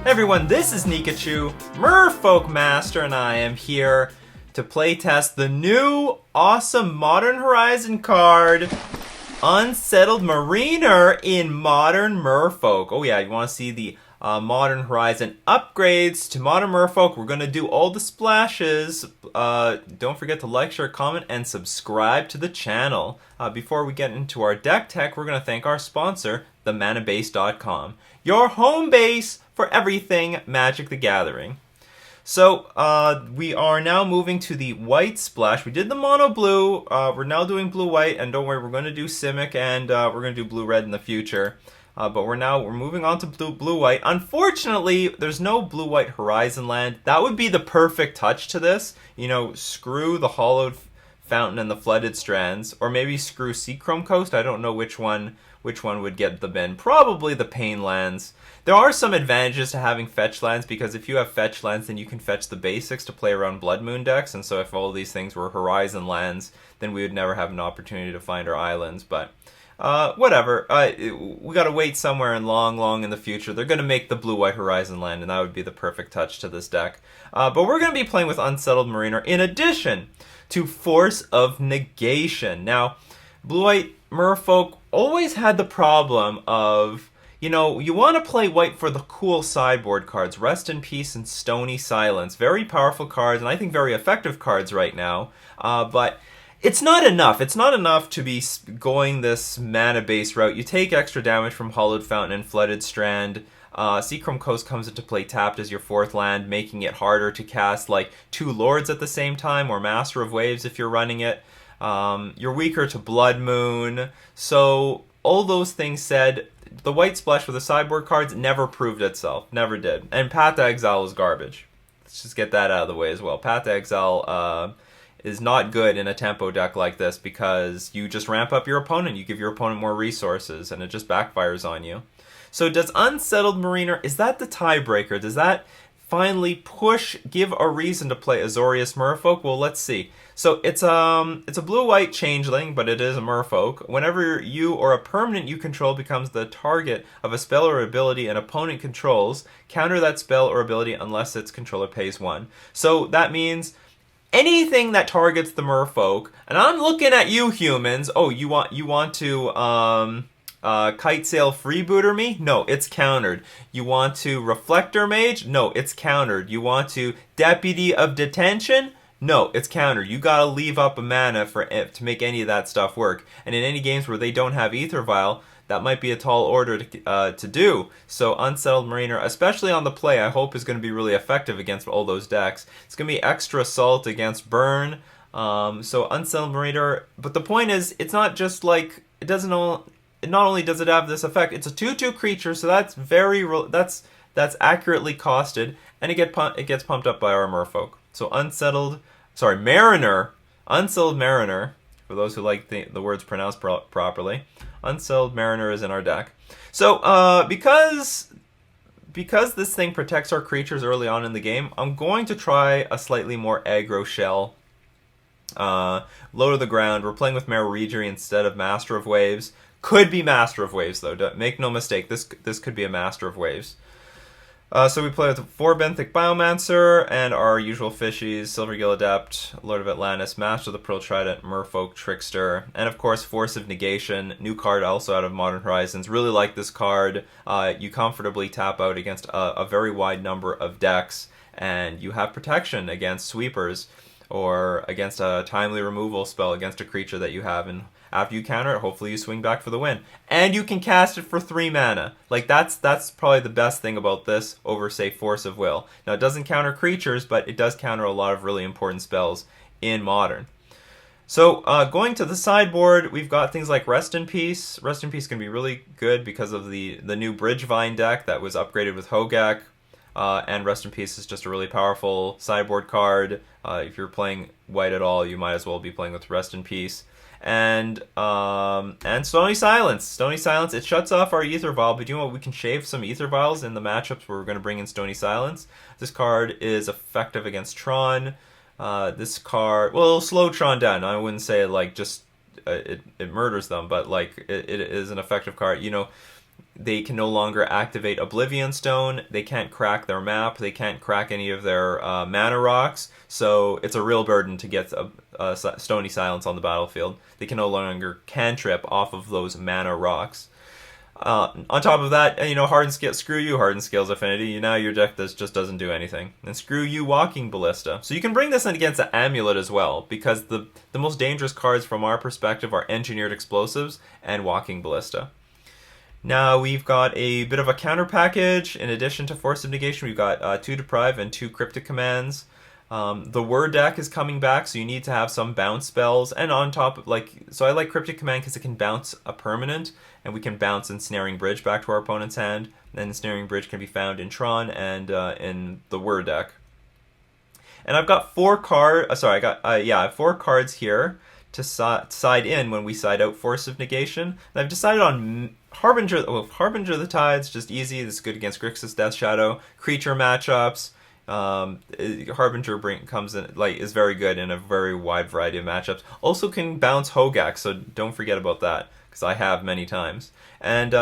Hey everyone, this is Nikachu, Merfolk Master, and I am here to playtest the new awesome Modern Horizon card, Unsettled Mariner in Modern Merfolk. Oh yeah, you want to see the Modern Horizon upgrades to Modern Merfolk. We're going to do all the splashes. Don't forget to like, share, comment, and subscribe to the channel. Before we get into our deck tech, we're going to thank our sponsor, themanabase.com. Your home base for everything Magic the Gathering. So, we are now moving to the white splash. We did the mono blue, we're now doing blue white, and don't worry, we're going to do Simic, and we're going to do blue red in the future. But we're moving on to blue white. Unfortunately, there's no blue white Horizon land. That would be the perfect touch to this. You know, screw the Hollowed Fountain and the Flooded Strands, or maybe screw Seachrome Coast. I don't know which one would get the bin. Probably the Pain lands. There are some advantages to having fetch lands, because if you have fetch lands, then you can fetch the basics to play around Blood Moon decks, and so if all these things were Horizon lands, then we would never have an opportunity to find our islands, but whatever. We gotta wait somewhere long in the future. They're gonna make the blue-white Horizon land, and that would be the perfect touch to this deck. But we're gonna be playing with Unsettled Mariner, in addition to Force of Negation. Now, blue-white Merfolk always had the problem of, you know, you want to play white for the cool sideboard cards. Rest in Peace and Stony Silence. Very powerful cards, and I think very effective cards right now. But it's not enough. It's not enough to be going this mana-based route. You take extra damage from Hollowed Fountain and Flooded Strand. Seachrome Coast comes into play tapped as your fourth land, making it harder to cast like two Lords at the same time, or Master of Waves if you're running it. You're weaker to Blood Moon. So all those things said, the white splash with the sideboard cards never proved itself. Never did. And Path to Exile is garbage. Let's just get that out of the way as well. Path to Exile is not good in a tempo deck like this, because you just ramp up your opponent. You give your opponent more resources, and it just backfires on you. So does Unsettled Mariner, is that the tiebreaker? Does that finally give a reason to play Azorious Merfolk? Well, let's see. So it's a blue-white changeling, but it is a Merfolk. Whenever you or a permanent you control becomes the target of a spell or ability an opponent controls, counter that spell or ability unless its controller pays 1. So that means anything that targets the Merfolk, and I'm looking at you humans. Oh, you want to Kite Sail Freebooter me? No, it's countered. You want to Reflector Mage? No, it's countered. You want to Deputy of Detention? No, it's countered. You gotta leave up a mana to make any of that stuff work. And in any games where they don't have Aether Vial, that might be a tall order to do. So Unsettled Mariner, especially on the play, I hope is going to be really effective against all those decks. It's going to be extra assault against Burn. So Unsettled Mariner, but the point is, it's not just like, it not only does it have this effect, it's a 2/2 creature, so that's that's accurately costed, and it gets pumped up by our Merfolk. So Mariner, Unsettled Mariner, for those who like the words pronounced properly, Unsettled Mariner is in our deck. So because this thing protects our creatures early on in the game, I'm going to try a slightly more aggro shell. Low to the ground. We're playing with Marigiri instead of Master of Waves. Could be Master of Waves, though. Make no mistake, this could be a Master of Waves. So we play with 4 Benthic Biomancer and our usual fishies: Silvergill Adept, Lord of Atlantis, Master of the Pearl Trident, Merfolk, Trickster, and of course Force of Negation, new card also out of Modern Horizons. Really like this card. You comfortably tap out against a very wide number of decks, and you have protection against sweepers, or against a timely removal spell against a creature that you have, and after you counter it, hopefully you swing back for the win. And you can cast it for 3 mana. Like, that's probably the best thing about this over, say, Force of Will. Now, it doesn't counter creatures, but it does counter a lot of really important spells in Modern. So, going to the sideboard, we've got things like Rest in Peace. Rest in Peace can be really good because of the new Bridgevine deck that was upgraded with Hogak. And Rest in Peace is just a really powerful sideboard card. If you're playing white at all, you might as well be playing with Rest in Peace. And Stony Silence. Stony Silence, it shuts off our Aether Vial, but you know what? We can shave some Aether Vials in the matchups where we're going to bring in Stony Silence. This card is effective against Tron. This card, well, it'll slow Tron down. I wouldn't say like just it murders them, but like it is an effective card. You know, They can no longer activate Oblivion Stone. They can't crack their map. They can't crack any of their mana rocks. So it's a real burden to get a Stony Silence on the battlefield. They can no longer cantrip off of those mana rocks. On top of that, Hardened Scale, screw you, Hardened Scales Affinity. Now your deck just doesn't do anything. And screw you, Walking Ballista. So you can bring this in against the Amulet as well, because the most dangerous cards from our perspective are Engineered Explosives and Walking Ballista. Now we've got a bit of a counter package. In addition to Force of Negation, we've got 2 Deprive and 2 Cryptic Commands. The Word deck is coming back, so you need to have some bounce spells. And on top of, so I like Cryptic Command because it can bounce a permanent, and we can bounce Ensnaring Bridge back to our opponent's hand. And Ensnaring Bridge can be found in Tron and in the Word deck. And I've got 4 cards. I have 4 cards here to side in when we side out Force of Negation. And I've decided on Harbinger. Well, Harbinger of the Tides, just easy. This is good against Grixis Death Shadow. Creature matchups. Harbinger comes in, is very good in a very wide variety of matchups. Also can bounce Hogak, so don't forget about that, because I have many times. And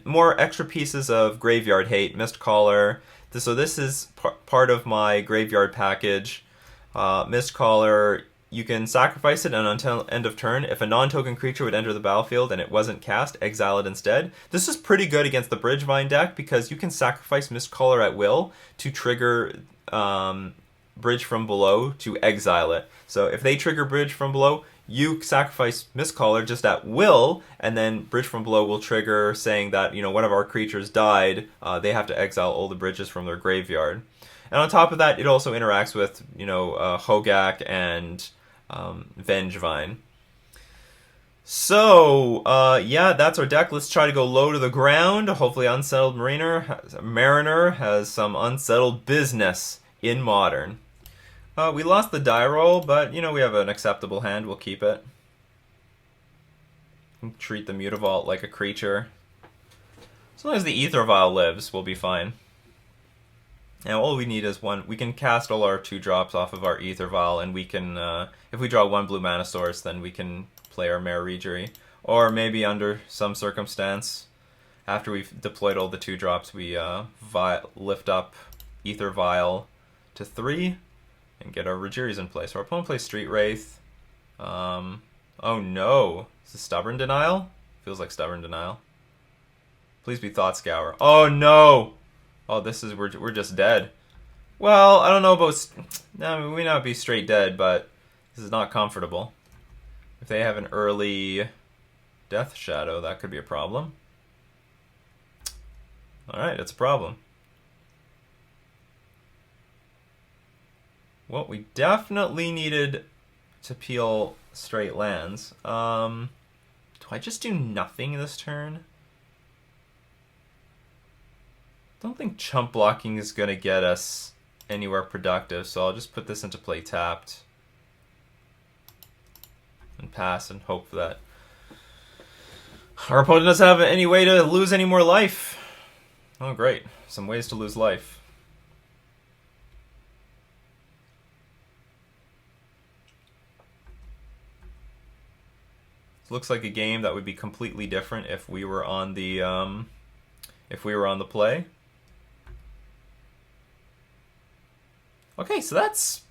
more extra pieces of Graveyard Hate, Mistcaller. So this is part of my Graveyard package. Mistcaller, you can sacrifice it, and until end of turn, if a non-token creature would enter the battlefield and it wasn't cast, exile it instead. This is pretty good against the Bridgevine deck because you can sacrifice Mistcaller at will to trigger Bridge from Below to exile it. So if they trigger Bridge from Below, you sacrifice Mistcaller just at will, and then Bridge from Below will trigger, saying that one of our creatures died. They have to exile all the bridges from their graveyard. And on top of that, it also interacts with Hogak and Vengevine. So, that's our deck. Let's try to go low to the ground. Hopefully Unsettled Mariner has some unsettled business in Modern. We lost the die roll, but, we have an acceptable hand. We'll keep it. Treat the Mutavault like a creature. As long as the Aether Vial lives, we'll be fine. And all we need is one. We can cast all our 2-drops off of our Aether Vial, and we can, if we draw 1 blue mana source, then we can play our Mare Regery. Or maybe under some circumstance, after we've deployed all the 2-drops, we lift up Aether Vial to 3 and get our Regeries in place. So our opponent plays Street Wraith. Oh no. Is this Stubborn Denial? Feels like Stubborn Denial. Please be Thought Scour. Oh no! Oh, we're just dead. Well, I don't know about. No, we may not be straight dead, but this is not comfortable. If they have an early Death Shadow, that could be a problem. All right, it's a problem. Well, we definitely needed to peel straight lands. Do I just do nothing this turn? Don't think chump blocking is going to get us anywhere productive, so I'll just put this into play tapped and pass and hope that our opponent doesn't have any way to lose any more life. Oh, great. Some ways to lose life. This looks like a game that would be completely different if we were on the play. Okay, so that's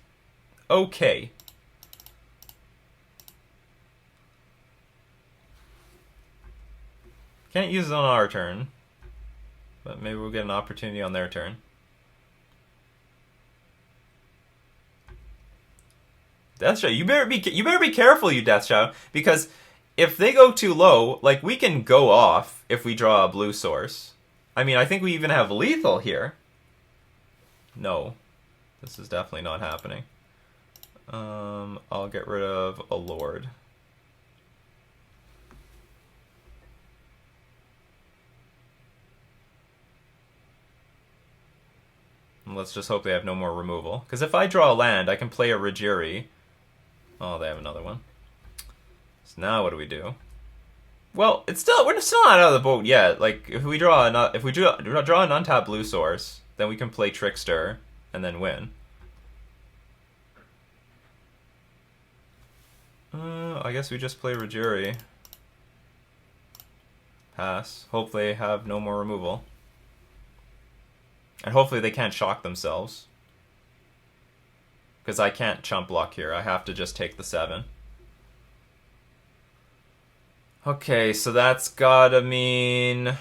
okay. Can't use it on our turn, but maybe we'll get an opportunity on their turn. Death Shadow, you better be careful, you Death Shadow, because if they go too low, we can go off if we draw a blue source. I mean, I think we even have lethal here. No. This is definitely not happening. I'll get rid of a Lord. And let's just hope they have no more removal. Because if I draw a land, I can play a Regery. Oh, they have another one. So now what do we do? Well, we're still not out of the boat yet. If we draw an untapped blue source, then we can play Trickster and then win. I guess we just play Regery. pass. Hopefully they have no more removal. And hopefully they can't shock themselves. Because I can't chump block here. I have to just take the 7. Okay, so that's gotta mean...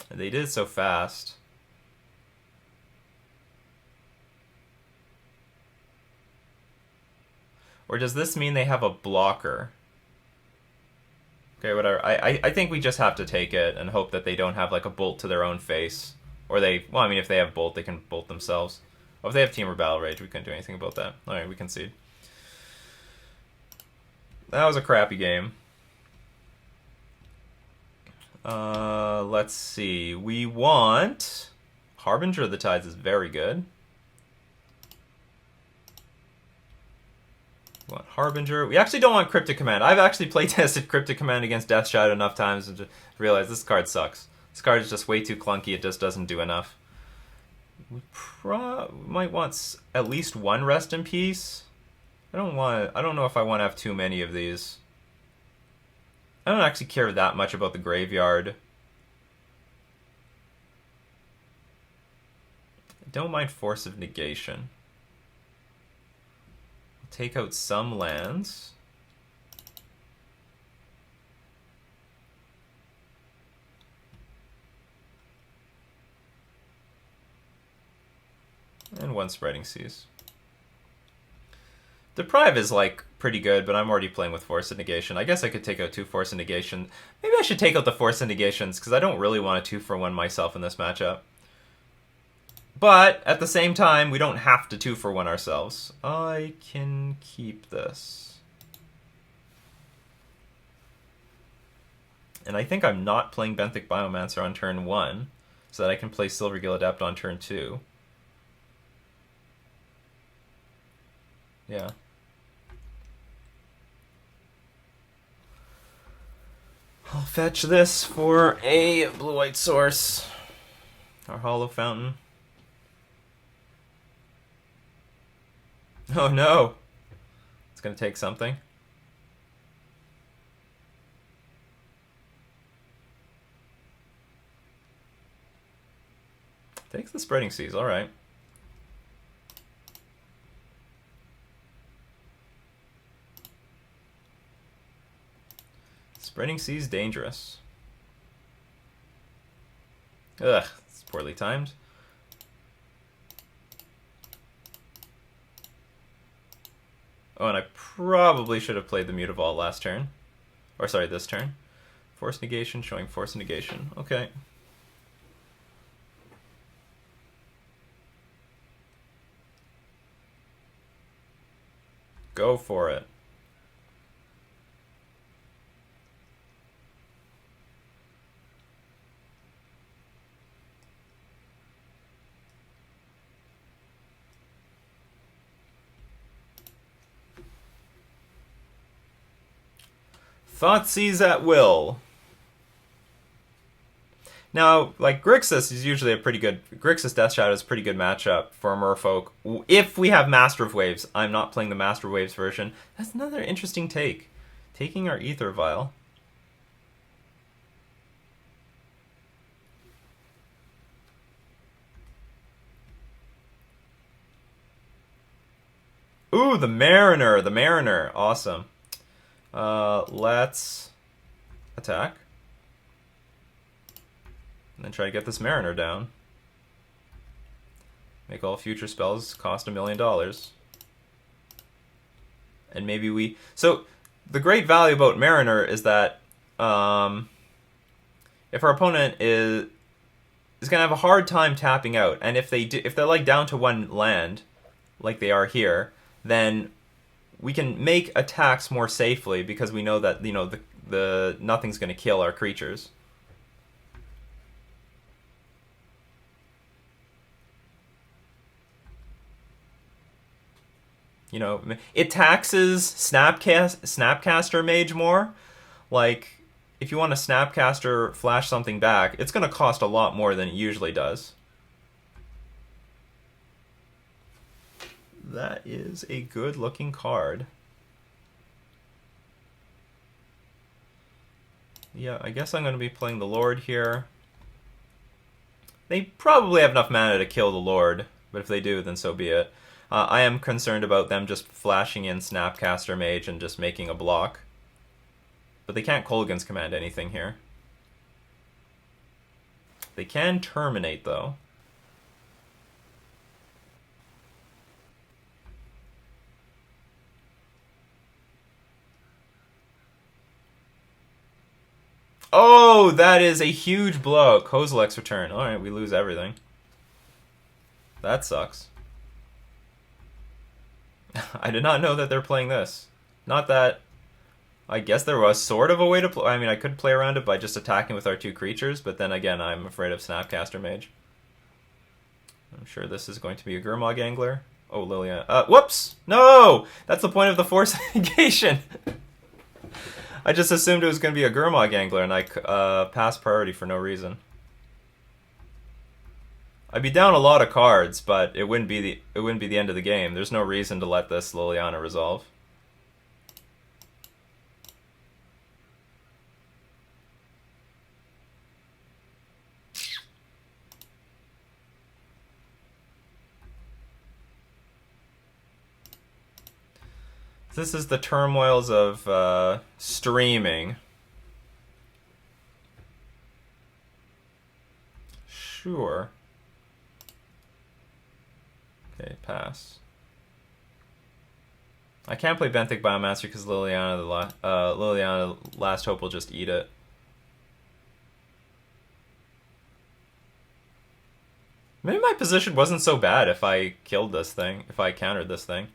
They did it so fast. Or does this mean they have a blocker? Okay, whatever. I think we just have to take it and hope that they don't have like a bolt to their own face. Or they... Well, I mean, if they have bolt, they can bolt themselves. Well, if they have Team or Battle Rage, we couldn't do anything about that. Alright, we concede. That was a crappy game. Let's see. We want... Harbinger of the Tides is very good. We want Harbinger. We actually don't want Cryptic Command. I've actually playtested Cryptic Command against Death Shadow enough times to realize this card sucks. This card is just way too clunky. It just doesn't do enough. We might want at least one Rest in Peace. I don't know if I want to have too many of these. I don't actually care that much about the graveyard. I don't mind Force of Negation. I'll take out some lands. And one Spreading Seas. Deprive is like pretty good, but I'm already playing with Force of Negation. I guess I could take out 2 Force of Negation. Maybe I should take out the Force of Negations, because I don't really want a 2-for-1 myself in this matchup. But, at the same time, we don't have to 2-for-1 ourselves. I can keep this. And I think I'm not playing Benthic Biomancer on turn 1, so that I can play Silvergill Adept on turn 2. Yeah. I'll fetch this for a blue-white source. Our Hollow Fountain. Oh no! It's gonna take something. Takes the Spreading Seas, alright. Spreading Seas dangerous. Ugh, it's poorly timed. Oh, and I probably should have played the Mutavault last turn. Or sorry, this turn. Force Negation, showing Force Negation. Okay. Go for it. Thoughtseize at will. Now, like, Grixis is usually a pretty good... Grixis Death Shadow is a pretty good matchup for Merfolk. If we have Master of Waves. I'm not playing the Master of Waves version. That's another interesting take. Taking our Ether Vial. Ooh, the Mariner. The Mariner. Awesome. Let's attack. And then try to get this Mariner down. Make all future spells cost $1 million. And maybe we... So, the great value about Mariner is that if our opponent is going to have a hard time tapping out, and if they're like down to 1 land, like they are here, then we can make attacks more safely because we know that, you know, the nothing's going to kill our creatures. You know, it taxes Snapcaster Mage more. Like, if you want to Snapcaster flash something back, it's going to cost a lot more than it usually does. That is a good looking card. Yeah, I guess I'm going to be playing the Lord here. They probably have enough mana to kill the Lord, but if they do, then so be it. I am concerned about them just flashing in Snapcaster Mage and just making a block. But they can't Kolaghan's Command anything here. They can Terminate, though. Oh, that is a huge blow. Kozilek's return. Alright, we lose everything. That sucks. I did not know that they're playing this. Not that... I guess there was sort of a way to play... I mean, I could play around it by just attacking with our two creatures, but then again, I'm afraid of Snapcaster Mage. I'm sure this is going to be a Gurmag Angler. Oh, Liliana. Whoops! No! That's the point of the Force Negation! I just assumed it was going to be a Gurmag Angler, and I passed priority for no reason. I'd be down a lot of cards, but it wouldn't be the end of the game. There's no reason to let this Liliana resolve. This is the turmoils of streaming. Sure. Okay, pass. I can't play Benthic Biomancer because Liliana Last Hope will just eat it. Maybe my position wasn't so bad if I killed this thing, if I countered this thing.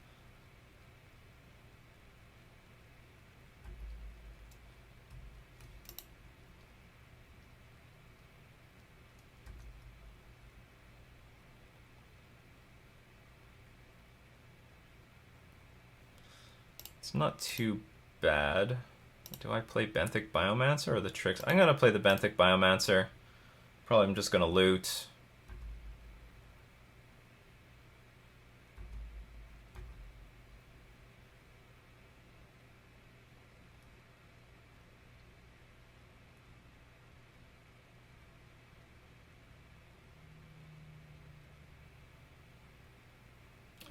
It's not too bad. Do I play Benthic Biomancer or the Tricks? I'm gonna play the Benthic Biomancer. Probably I'm just gonna loot.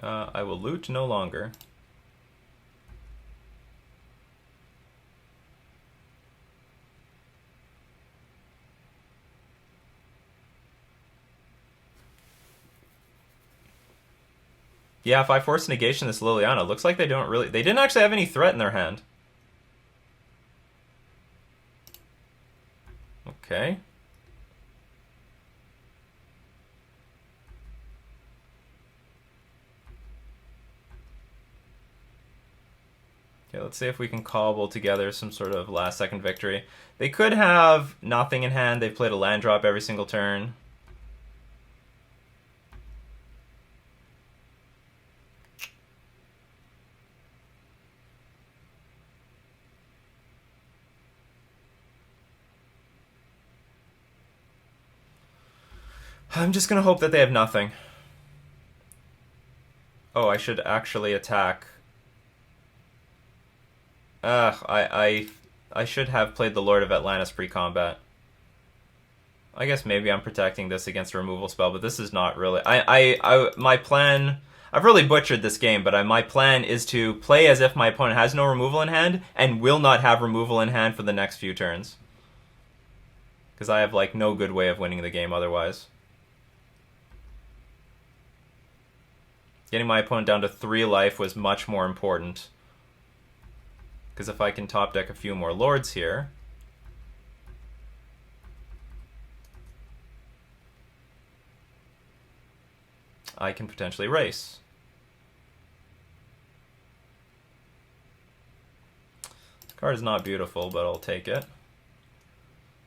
I will loot no longer. Yeah, if I force negation this Liliana, looks like they didn't actually have any threat in their hand. Okay. Okay, let's see if we can cobble together some sort of last-second victory. They could have nothing in hand. They've played a land drop every single turn. I'm just gonna hope that they have nothing. Oh, I should actually attack. I should have played the Lord of Atlantis pre-combat. I guess maybe I'm protecting this against a removal spell, but this is not really... my plan... I've really butchered this game, but my plan is to play as if my opponent has no removal in hand and will not have removal in hand for the next few turns. Because I have, like, no good way of winning the game otherwise. Getting my opponent down to 3 life was much more important. Because if I can top deck a few more lords here... I can potentially race. This card is not beautiful, but I'll take it.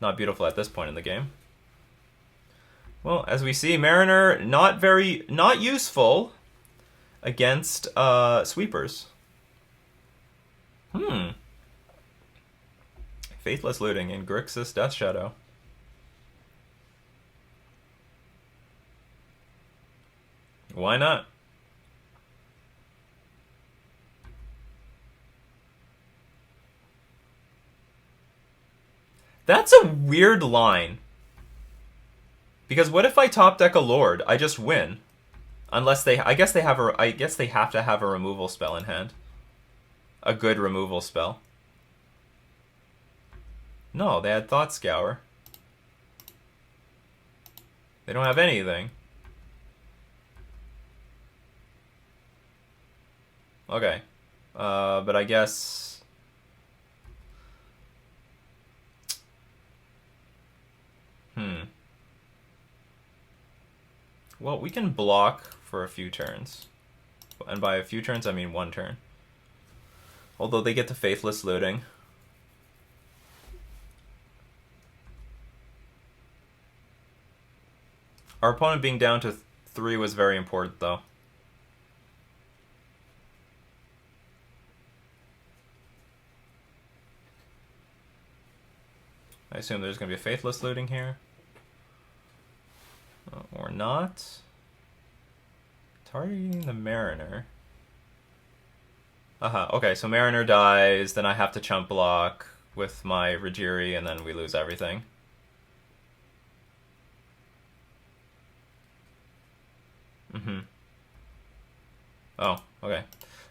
Not beautiful at this point in the game. Well, as we see, Mariner not useful against sweepers. Faithless Looting in Grixis Death Shadow. Why not? That's a weird line. Because what if I top deck a Lord? I just win. Unless they, I guess they have to have a removal spell in hand. A good removal spell. No, they had Thought Scour. They don't have anything. Okay. But I guess... Well, we can block for a few turns. And by a few turns, I mean one turn. Although they get to Faithless Looting. Our opponent being down to 3 was very important, though. I assume there's going to be a Faithless Looting here. Or not. Targeting the Mariner. Okay, so Mariner dies, then I have to chump block with my Rajiri, and then we lose everything. Oh, okay.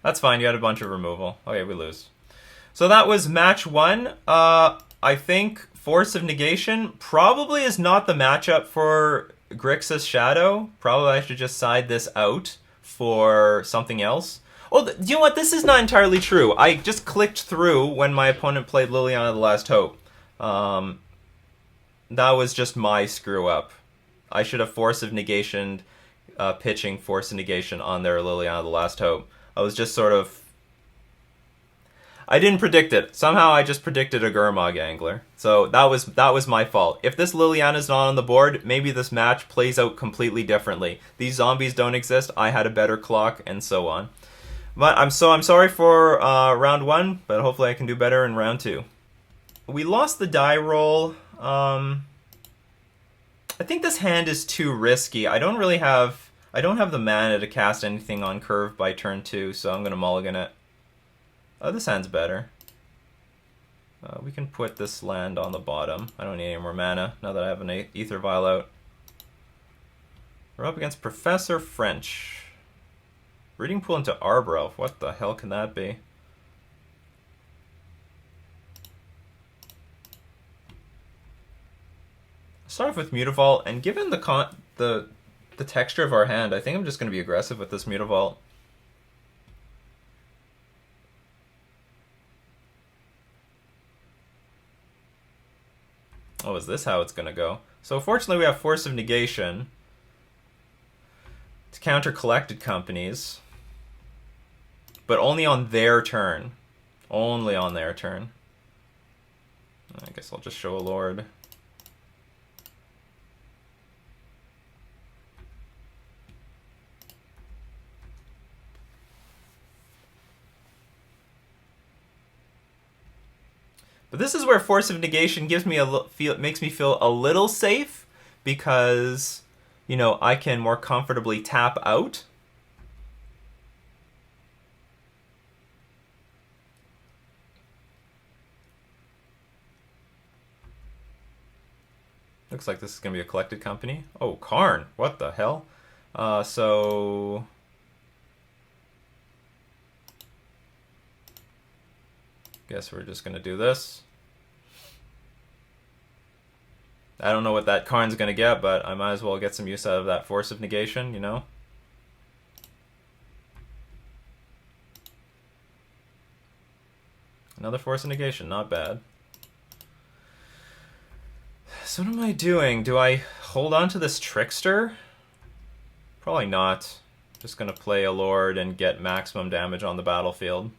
That's fine, you had a bunch of removal. Okay, we lose. So that was match 1. I think Force of Negation probably is not the matchup for Grixis Shadow. Probably I should just side this out for something else. Well, do you know what? This is not entirely true. I just clicked through when my opponent played Liliana the Last Hope. That was just my screw up. I should have Force of Negation, pitching Force of Negation on their Liliana the Last Hope. I was just sort of... I didn't predict it. Somehow I just predicted a Gurmag Angler. So that was my fault. If this Liliana's not on the board, maybe this match plays out completely differently. These zombies don't exist. I had a better clock, and so on. But I'm sorry for round 1, but hopefully I can do better in round 2. We lost the die roll. I think this hand is too risky. I don't have the mana to cast anything on curve by turn 2, so I'm gonna mulligan it. Oh, this hand's better. We can put this land on the bottom. I don't need any more mana now that I have an Aether Vial out. We're up against Professor French. Breeding Pool into Arbor Elf. What the hell can that be? Start off with Mutavault, and given the texture of our hand, I think I'm just going to be aggressive with this Mutavault. Oh, is this how it's going to go? So fortunately we have Force of Negation to counter Collected Companies, but only on their turn. Only on their turn. I guess I'll just show a Lord. But this is where Force of Negation gives me makes me feel a little safe, because, you know, I can more comfortably tap out. Looks like this is going to be a Collected Company. Oh, Karn. What the hell? So... guess we're just going to do this. I don't know what that Karn's going to get, but I might as well get some use out of that Force of Negation, you know? Another Force of Negation, not bad. So what am I doing? Do I hold on to this Trickster? Probably not. Just going to play a Lord and get maximum damage on the battlefield.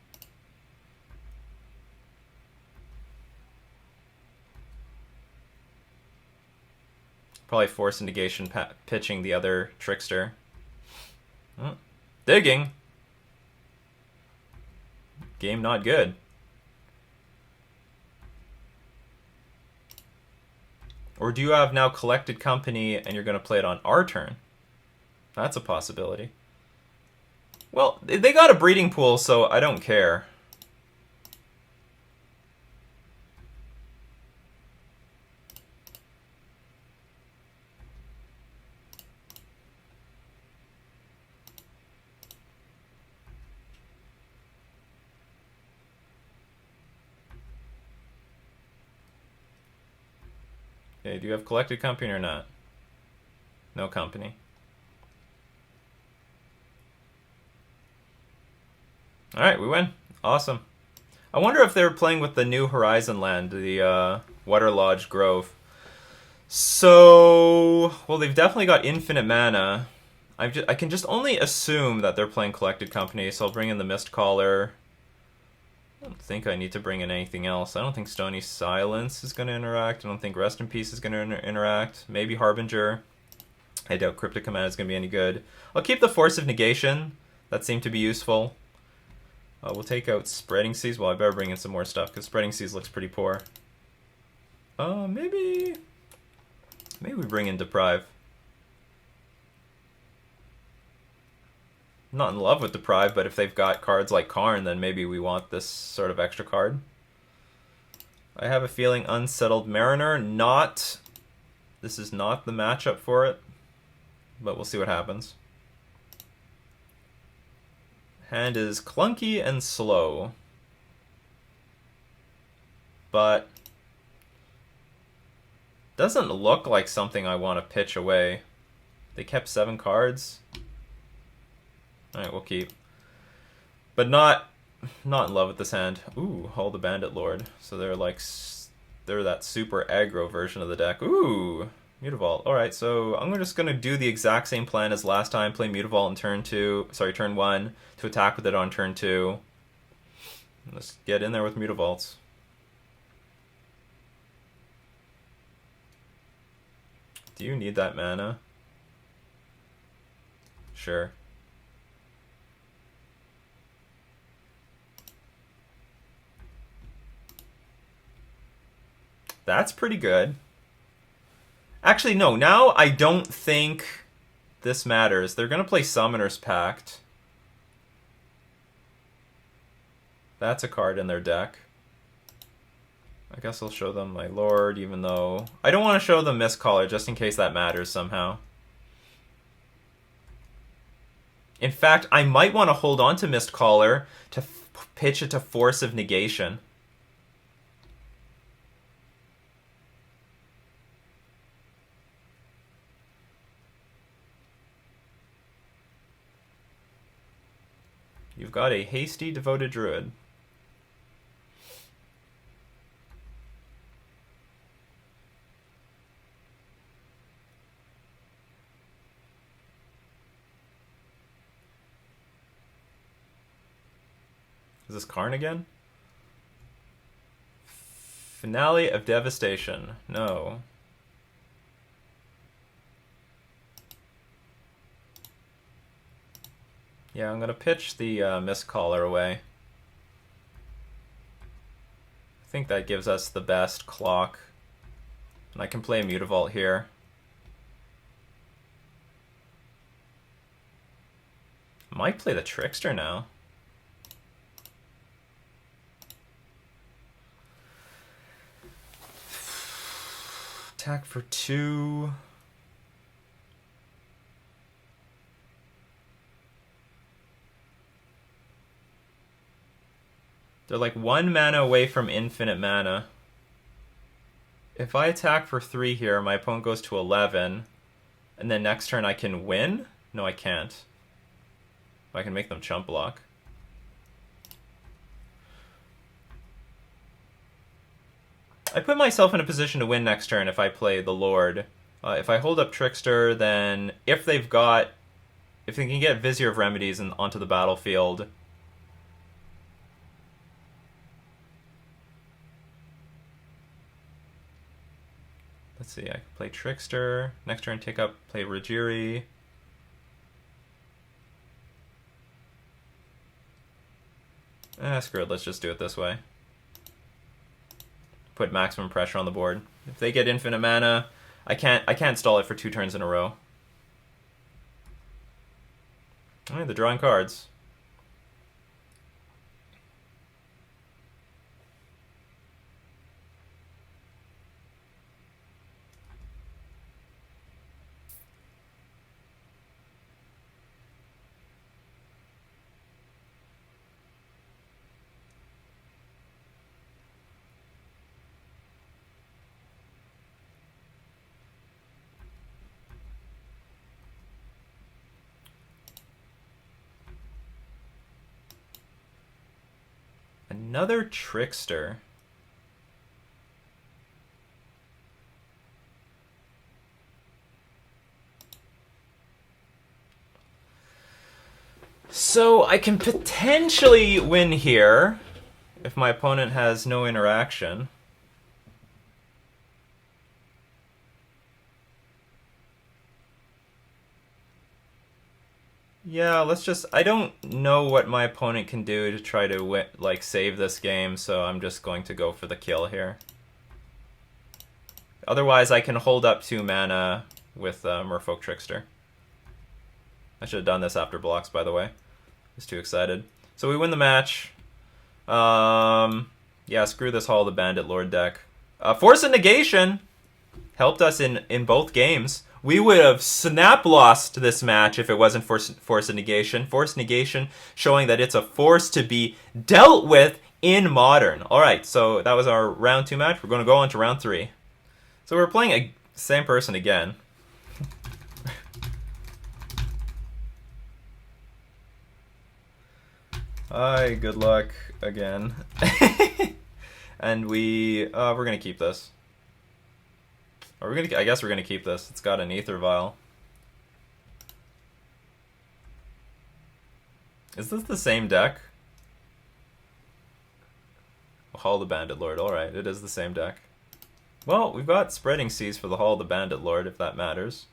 Probably Force of Negation pitching the other Trickster. Oh, digging! Game not good. Or do you have now Collected Company and you're going to play it on our turn? That's a possibility. Well, they got a Breeding Pool, so I don't care. Okay, do you have collected company or not? No company. Alright, we win. Awesome. I wonder if they're playing with the new Horizon land, the Water Lodge Grove. So, well, they've definitely got infinite mana. I can just only assume that they're playing Collected Company, so I'll bring in the Mistcaller. I don't think I need to bring in anything else. I don't think Stony Silence is going to interact. I don't think Rest in Peace is going to interact. Maybe Harbinger. I doubt Cryptic Command is going to be any good. I'll keep the Force of Negation. That seemed to be useful. We'll take out Spreading Seas. Well, I better bring in some more stuff, because Spreading Seas looks pretty poor. Maybe we bring in Deprive. I'm not in love with Deprive, but if they've got cards like Karn, then maybe we want this sort of extra card. I have a feeling Unsettled Mariner, this is not the matchup for it, but we'll see what happens. Hand is clunky and slow, but doesn't look like something I want to pitch away. They kept 7 cards. Alright, we'll keep. But not in love with this hand. Ooh, Hull the Bandit Lord. So they're that super aggro version of the deck. Ooh, Mutavault. Alright, so I'm just going to do the exact same plan as last time. Play Mutavault in turn 1 to attack with it on turn 2. Let's get in there with Mutavaults. Do you need that mana? Sure. That's pretty good. Actually, no. Now I don't think this matters. They're going to play Summoner's Pact. That's a card in their deck. I guess I'll show them my Lord, even though I don't want to show them Mistcaller, just in case that matters somehow. In fact, I might want to hold on to Mistcaller to pitch it to Force of Negation. You've got a hasty, devoted druid. Is this Karn again? Finale of Devastation. No. Yeah, I'm gonna pitch the Mistcaller away. I think that gives us the best clock. And I can play a Mutavault here. Might play the Trickster now. Attack for 2. They're like 1 mana away from infinite mana. If I attack for 3 here, my opponent goes to 11. And then next turn I can win? No, I can't. I can make them chump block. I put myself in a position to win next turn if I play the Lord. If I hold up Trickster, then if they can get Vizier of Remedies onto the battlefield. Let's see, I can play Trickster. Next turn, play Rajiri. Screw it, let's just do it this way. Put maximum pressure on the board. If they get infinite mana, I can't stall it for 2 turns in a row. Alright, they're drawing cards. Another Trickster. So I can potentially win here if my opponent has no interaction. Yeah, let's just... I don't know what my opponent can do to try to win, like, save this game, so I'm just going to go for the kill here. Otherwise, I can hold up 2 mana with Merfolk Trickster. I should have done this after blocks, by the way. I was too excited. So we win the match. Yeah, screw this Hall of the Bandit Lord deck. Force of Negation helped us in both games. We would have snap lost this match if it wasn't for Force of Negation. Force Negation showing that it's a force to be dealt with in Modern. Alright, so that was our round 2 match. We're going to go on to round 3. So we're playing a same person again. Hi, good luck again. And we're gonna keep this. Or I guess we're gonna keep this. It's got an Ether Vial. Is this the same deck? Hall of the Bandit Lord. Alright, it is the same deck. Well, we've got Spreading Seas for the Hall of the Bandit Lord, if that matters.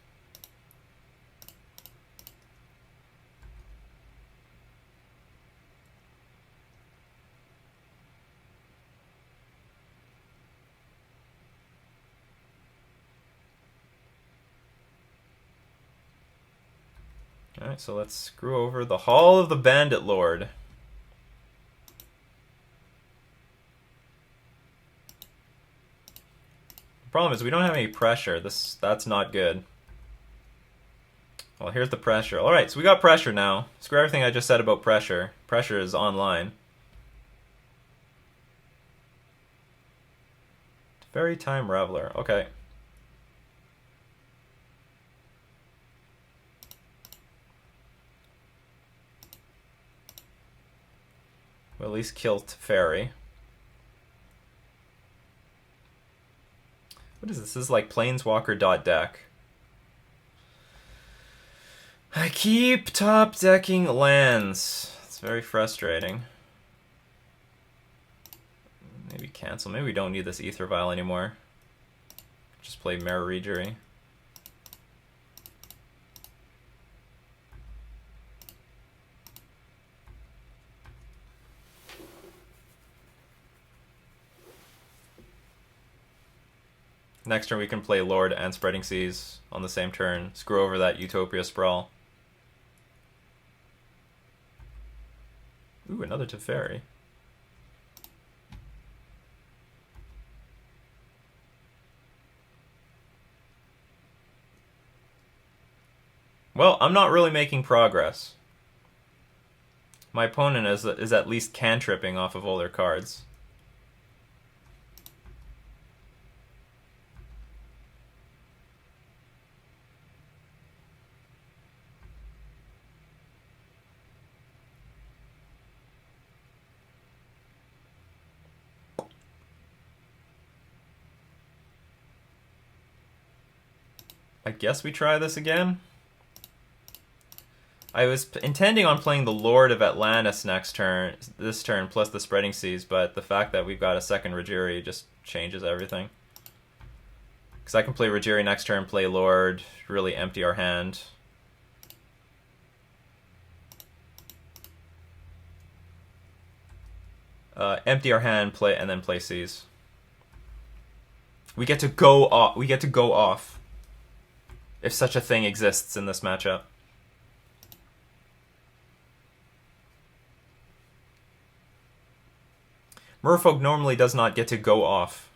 Alright, so let's screw over the Hall of the Bandit Lord. The problem is we don't have any pressure. That's not good. Well, here's the pressure. Alright, so we got pressure now. Screw everything I just said about pressure. Pressure is online. Very Time Reveler. Okay. We'll at least kill Teferi. What is this? This is like Planeswalker.deck. I keep top decking lands. It's very frustrating. Maybe cancel. Maybe we don't need this Ether Vial anymore. Just play Mare Regery. Next turn we can play Lord and Spreading Seas on the same turn. Screw over that Utopia Sprawl. Ooh, another Teferi. Well, I'm not really making progress. My opponent is at least cantripping off of all their cards. I guess we try this again. I was intending on playing the Lord of Atlantis this turn, plus the Spreading Seas, but the fact that we've got a second Rajiri just changes everything. Because I can play Rajiri next turn, play Lord, really empty our hand. Empty our hand, and then play Seas. We get to go off. We get to go off. If such a thing exists in this matchup. Merfolk normally does not get to go off.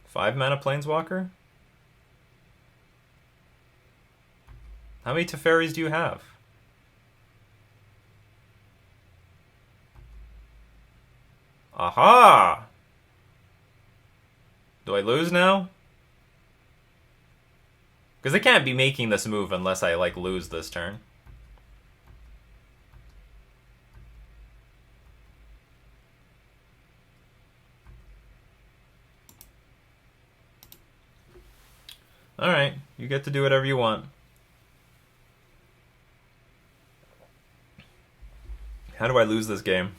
5 mana Planeswalker? How many Teferis do you have? Aha! Do I lose now? Because I can't be making this move unless I, like, lose this turn. Alright, you get to do whatever you want. How do I lose this game?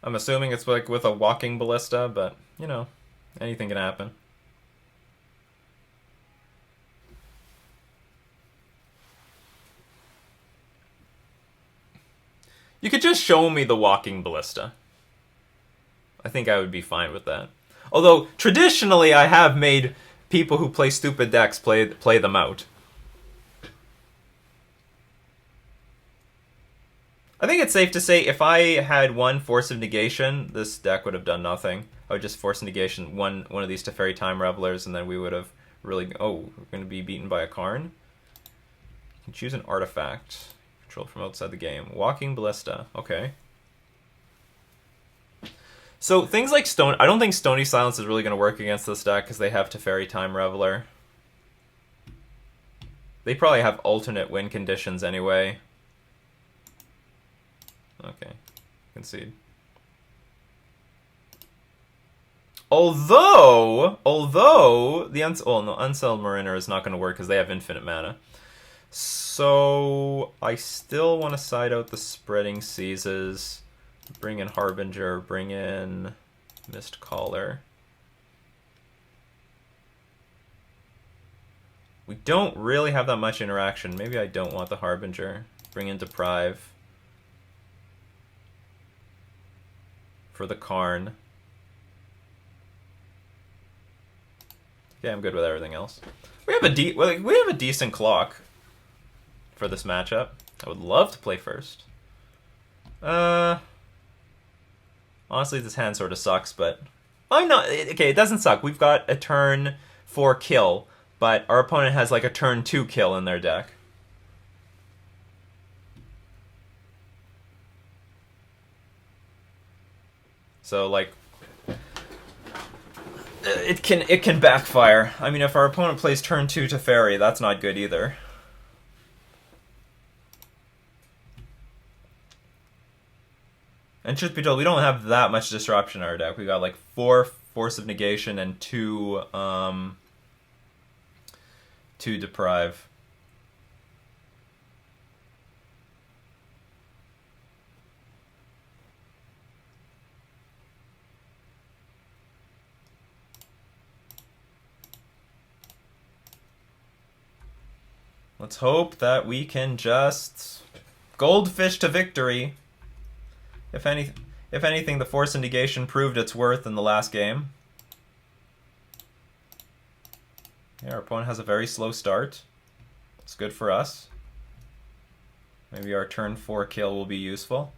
I'm assuming it's like with a walking ballista, but, you know, anything can happen. You could just show me the walking ballista. I think I would be fine with that. Although, traditionally, I have made people who play stupid decks play them out. I think it's safe to say if I had one Force of Negation, this deck would have done nothing. I would just Force of Negation one of these Teferi Time Revelers, and then we would have really... Oh, we're going to be beaten by a Karn? You can choose an artifact. Control from outside the game. Walking Ballista. Okay. So things like Stone... I don't think Stony Silence is really going to work against this deck because they have Teferi Time Reveler. They probably have alternate win conditions anyway. Okay. Concede. Although the Unsettled Mariner is not going to work because they have infinite mana. So I still want to side out the Spreading Seizes, bring in Harbinger, bring in Mistcaller. We don't really have that much interaction. Maybe I don't want the Harbinger. Bring in Deprive for the Karn. Yeah, I'm good with everything else. We have a decent clock for this matchup. I would love to play first. Honestly, this hand sort of sucks, but I'm not... Okay, it doesn't suck. We've got a turn 4 kill, but our opponent has like a turn 2 kill in their deck. So, like... It can backfire. I mean, if our opponent plays turn 2 Teferi, that's not good either. And truth be told, we don't have that much disruption in our deck. We got like 4 Force of Negation and 2 Deprive. Let's hope that we can just goldfish to victory. If anything, the Force of Negation proved its worth in the last game. Yeah, our opponent has a very slow start. It's good for us. Maybe our turn 4 kill will be useful.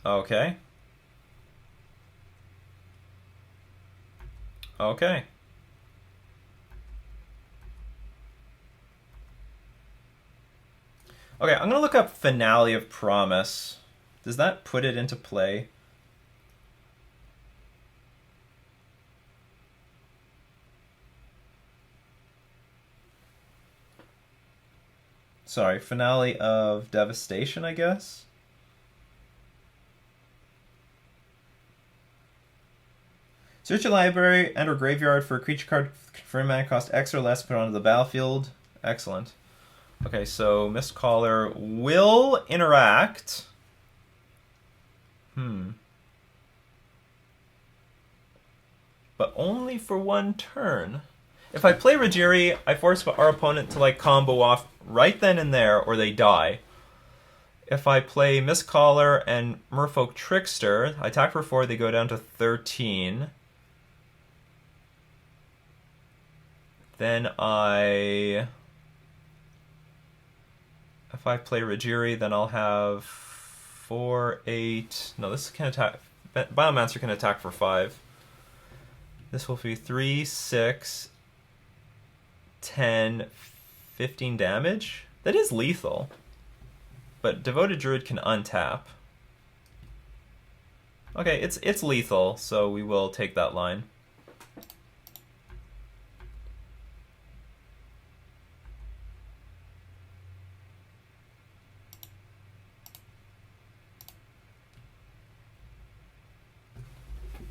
Okay. Okay. Okay, I'm gonna look up Finale of Promise. Does that put it into play? Sorry, Finale of Devastation, I guess? Search your library and or graveyard for a creature card for mana cost X or less put onto the battlefield. Excellent. Okay, so Mistcaller will interact. But only for 1 turn. If I play Rajiri, I force our opponent to like combo off right then and there, or they die. If I play Mistcaller and Merfolk Trickster, I attack for 4, they go down to 13. Then if I play Rajiri, then I'll have 4, 8... No, this can attack... Biomancer can attack for 5. This will be 3, 6, 10, 15 damage. That is lethal. but Devoted Druid can untap. Okay, it's lethal, so we will take that line.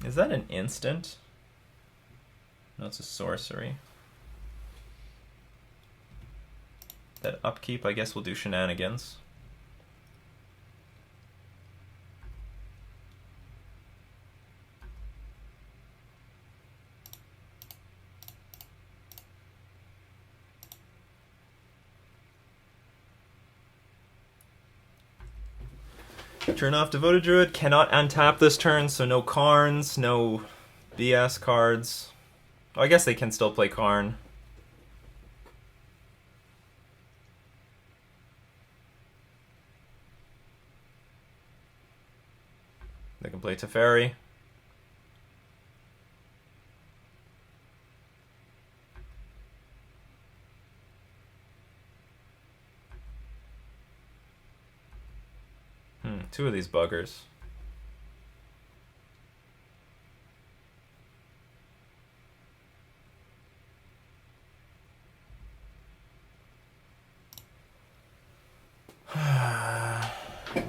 Is that an instant? No, it's a sorcery. That upkeep, I guess we'll do shenanigans. Turn off Devoted Druid, cannot untap this turn, so no Karns, no BS cards. Oh, I guess they can still play Karn. They can play Teferi. Two of these buggers.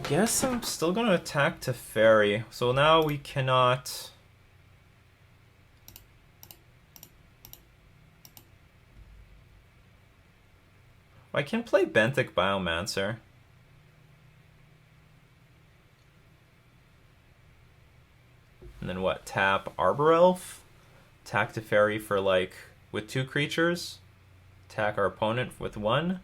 Guess I'm still going to attack Teferi. So now we cannot... I can play Benthic Biomancer. And then what? Tap Arbor Elf? Attack Teferi for like... with 2 creatures? Attack our opponent with 1?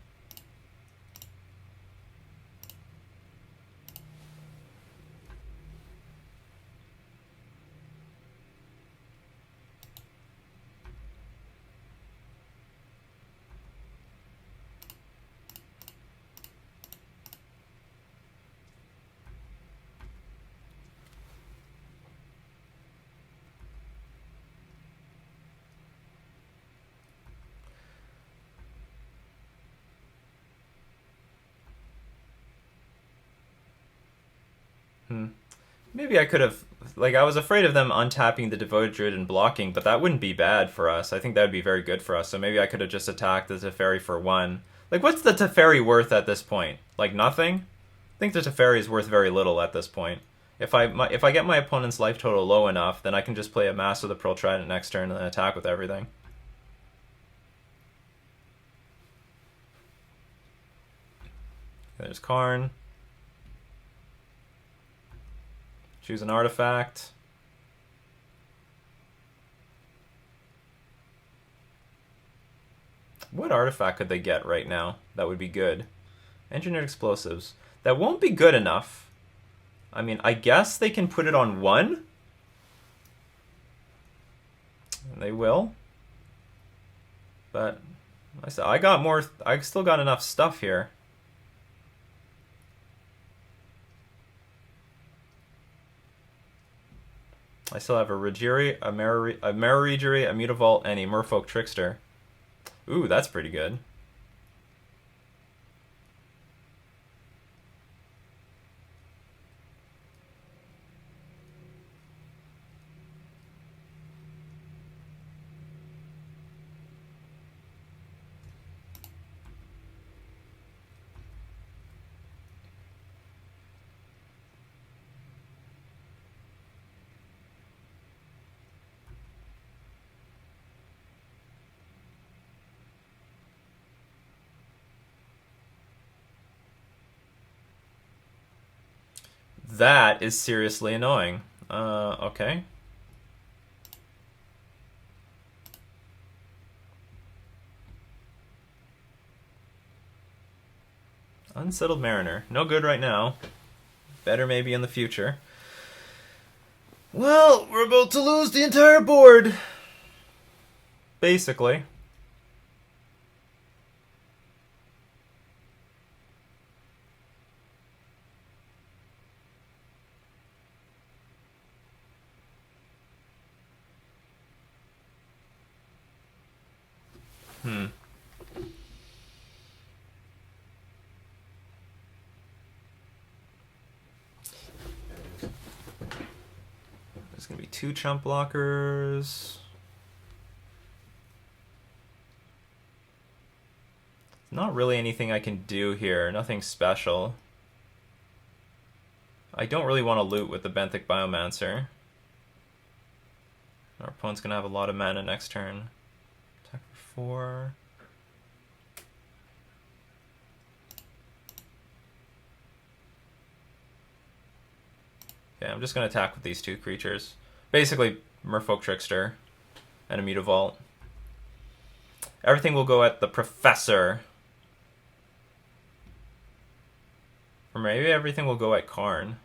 Maybe I could have... Like, I was afraid of them untapping the Devoted Druid and blocking, but that wouldn't be bad for us. I think that would be very good for us. So maybe I could have just attacked the Teferi for 1. Like, what's the Teferi worth at this point? Like, nothing? I think the Teferi is worth very little at this point. If I get my opponent's life total low enough, then I can just play a Master of the Pearl Trident next turn and then attack with everything. There's Karn. Choose an artifact. What artifact could they get right now that would be good? Engineered explosives. That won't be good enough. I mean, I guess they can put it on 1. And they will. But I still got enough stuff here. I still have a Rajiri, a Marigiri, a Mutavault, and a Merfolk Trickster. Ooh, that's pretty good. That is seriously annoying. Okay. Unsettled Mariner. No good right now. Better maybe in the future. Well, we're about to lose the entire board. Basically. 2 chump blockers. Not really anything I can do here. Nothing special. I don't really want to loot with the Benthic Biomancer. Our opponent's going to have a lot of mana next turn. Attack for 4. Yeah, I'm just going to attack with these 2 creatures. Basically, Merfolk Trickster and a Mutavault. Everything will go at the Professor. Or maybe everything will go at Karn.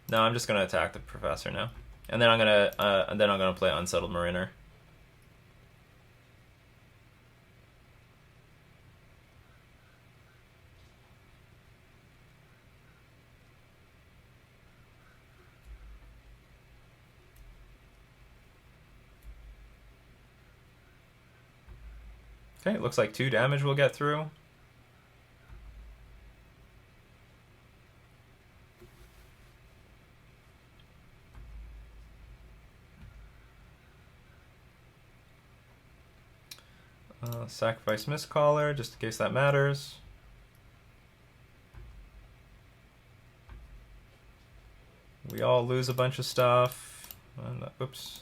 No, I'm just gonna attack the Professor now, and then I'm gonna play Unsettled Mariner. Okay, it looks like 2 damage will get through. Sacrifice Mistcaller, just in case that matters. We all lose a bunch of stuff. And, oops,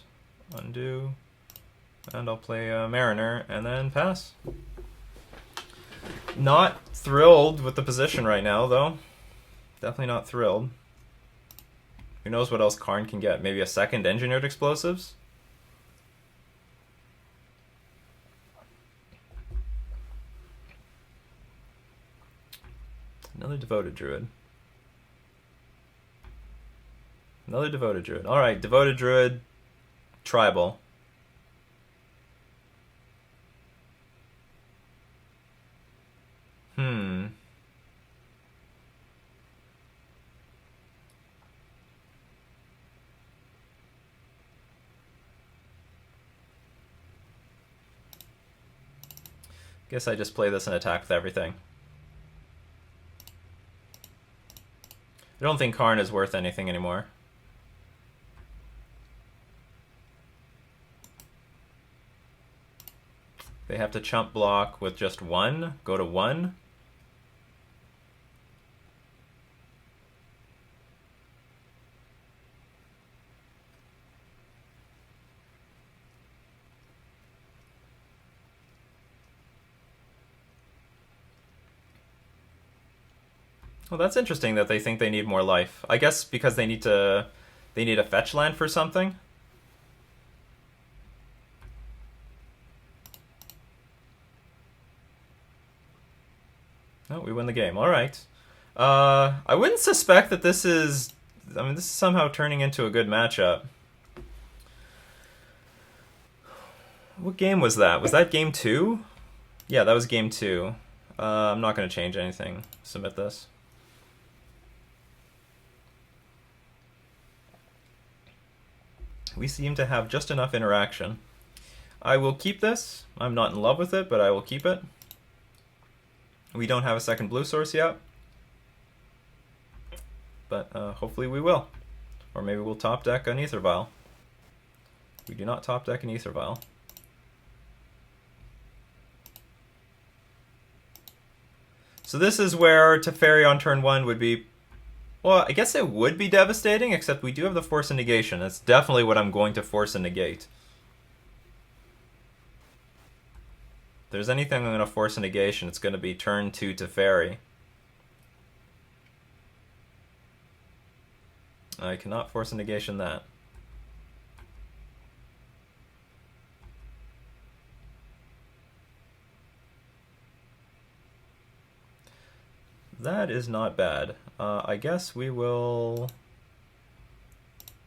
undo. And I'll play Mariner and then pass. Not thrilled with the position right now, though. Definitely not thrilled. Who knows what else Karn can get? Maybe a second Engineered Explosives? Another Devoted Druid. Another Devoted Druid. Alright, Devoted Druid, Tribal. Guess I just play this and attack with everything. I don't think Karn is worth anything anymore. They have to chump block with just 1, go to 1. Well, that's interesting that they think they need more life. I guess because they need a fetch land for something. No, we win the game. All right. I wouldn't suspect that this is... I mean, this is somehow turning into a good matchup. What game was that? Was that game 2? Yeah, that was game 2. I'm not going to change anything. Submit this. We seem to have just enough interaction. I will keep this. I'm not in love with it, but I will keep it. We don't have a second blue source yet. But hopefully we will. Or maybe we'll top deck an Ether Vial. We do not top deck an Ether Vial. So this is where Teferi on turn 1 would be... Well, I guess it would be devastating, except we do have the Force and Negation. That's definitely what I'm going to force and negate. If there's anything I'm going to force and negation, it's going to be turn 2 Teferi. I cannot force a negation that. That is not bad. I guess we will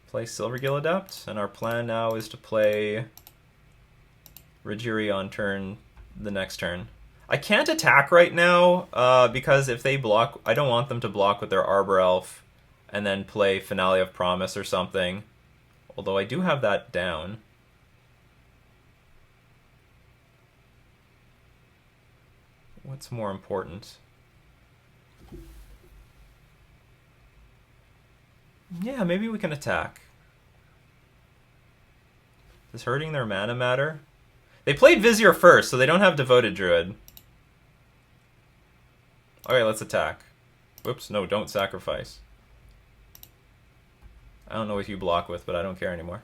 play Silvergill Adept, and our plan now is to play Rajiri on the next turn. I can't attack right now because if they block, I don't want them to block with their Arbor Elf and then play Finale of Promise or something. Although I do have that down. What's more important? Yeah, maybe we can attack. Does hurting their mana matter? They played Vizier first, so they don't have Devoted Druid. Okay, let's attack. Whoops, no, don't sacrifice. I don't know what you block with, but I don't care anymore.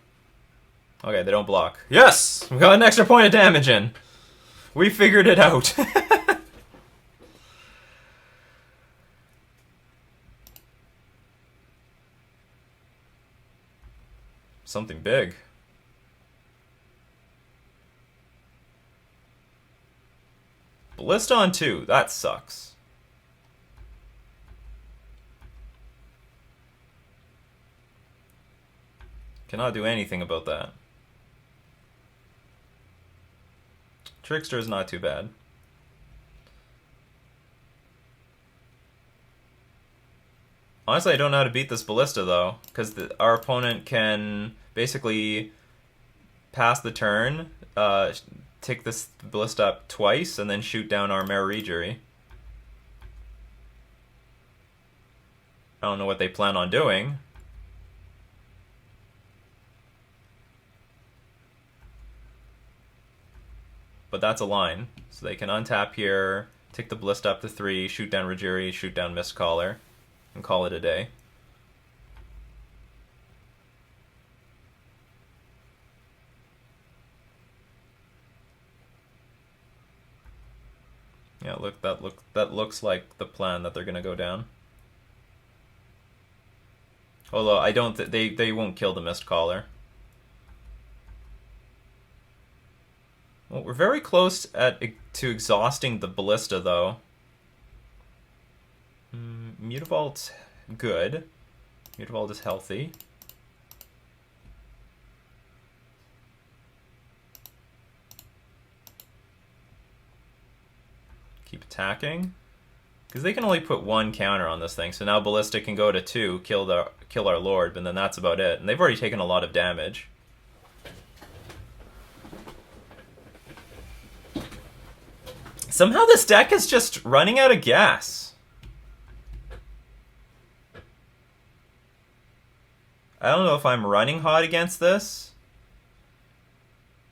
Okay, they don't block. Yes! We got an extra point of damage in. We figured it out. Something big. Ballista on 2. That sucks. Cannot do anything about that. Trickster is not too bad. Honestly, I don't know how to beat this Ballista, though, because our opponent can basically pass the turn, take this Ballista up twice, and then shoot down our Mare Regery. I don't know what they plan on doing. But that's a line. So they can untap here, take the Ballista up to 3, shoot down Regery, shoot down Mistcaller, and call it a day. Yeah, that looks like the plan that they're gonna go down. Although I don't, they won't kill the Mistcaller. Well, we're very close to exhausting the Ballista, though. Mutavault's good. Mutavault is healthy. Keep attacking. Because they can only put 1 counter on this thing, so now Ballista can go to 2, kill our Lord, but then that's about it. And they've already taken a lot of damage. Somehow this deck is just running out of gas. I don't know if I'm running hot against this.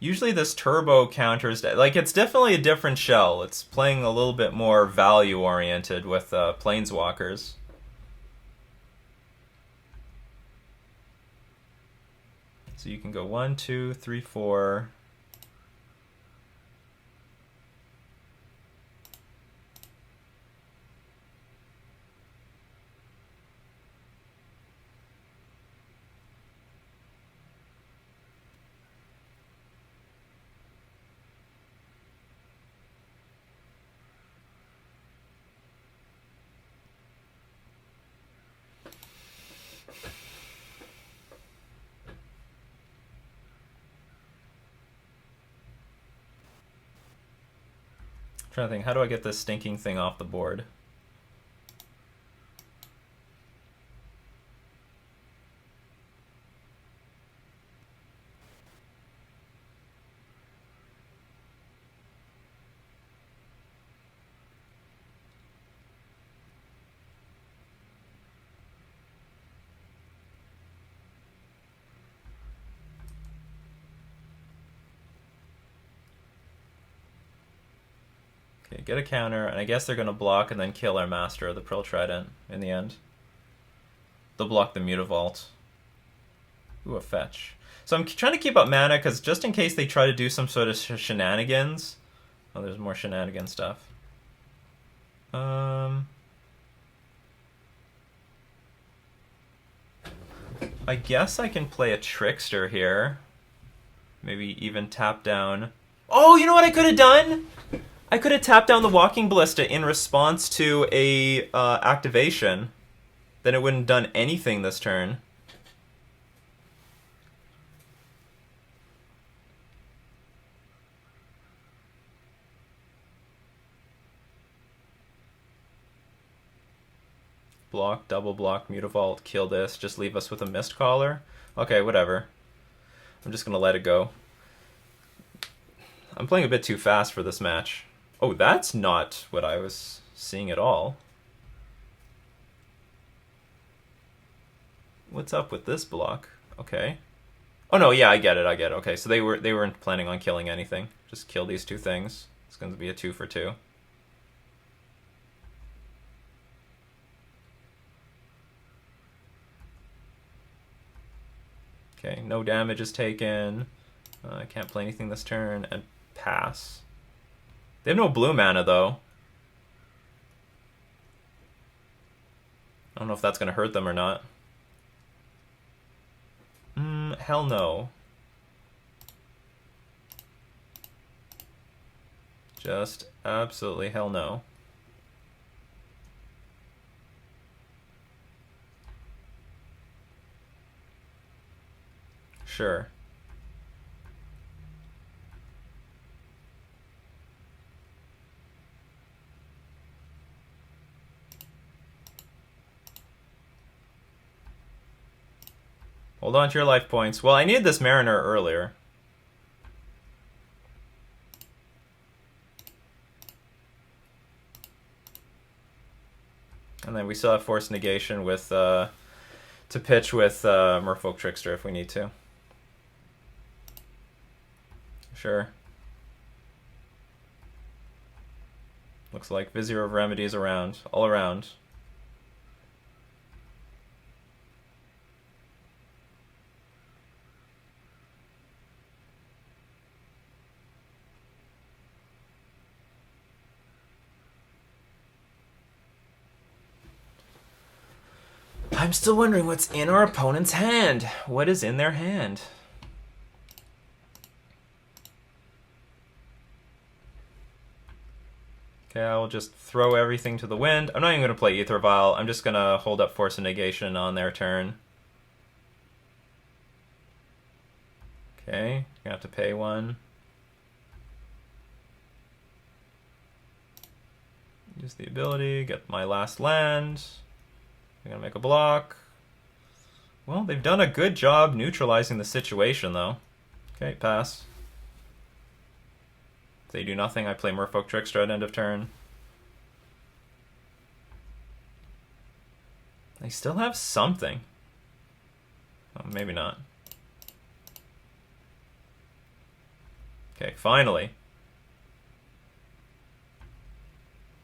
Usually this turbo counters, like, it's definitely a different shell. It's playing a little bit more value oriented with Planeswalkers. So you can go 1, 2, 3, 4. Trying to think, how do I get this stinking thing off the board? Okay, get a counter, and I guess they're going to block and then kill our Master of the Pearl Trident in the end. They'll block the Mutavault. Ooh, a fetch. So I'm trying to keep up mana, because just in case they try to do some sort of shenanigans. Oh, there's more shenanigan stuff. I guess I can play a Trickster here. Maybe even tap down... Oh, you know what I could have done? I could have tapped down the Walking Ballista in response to a activation. Then it wouldn't have done anything this turn. Block, double block, Mutavault, kill this, just leave us with a Mistcaller. Okay, whatever. I'm just gonna let it go. I'm playing a bit too fast for this match. Oh, that's not what I was seeing at all. What's up with this block? Okay. Oh no, yeah, I get it. Okay, so they weren't planning on killing anything. Just kill these two things. It's going to be a 2 for 2. Okay, no damage is taken. I can't play anything this turn, and pass. They have no blue mana, though. I don't know if that's going to hurt them or not. Hell no. Just absolutely hell no. Sure. Hold on to your life points. Well, I needed this Mariner earlier. And then we still have Force Negation with to pitch with Merfolk Trickster if we need to. Sure. Looks like Vizier of Remedies around, all around. I'm still wondering what's in our opponent's hand. What is in their hand? Okay, I'll just throw everything to the wind. I'm not even going to play Aether Vial. I'm just going to hold up Force of Negation on their turn. Okay, you're going to have to pay one. Use the ability, get my last land. I'm going to make a block. Well, they've done a good job neutralizing the situation, though. Okay, pass. If they do nothing, I play Merfolk Trickster at end of turn. They still have something. Oh, maybe not. Okay, finally.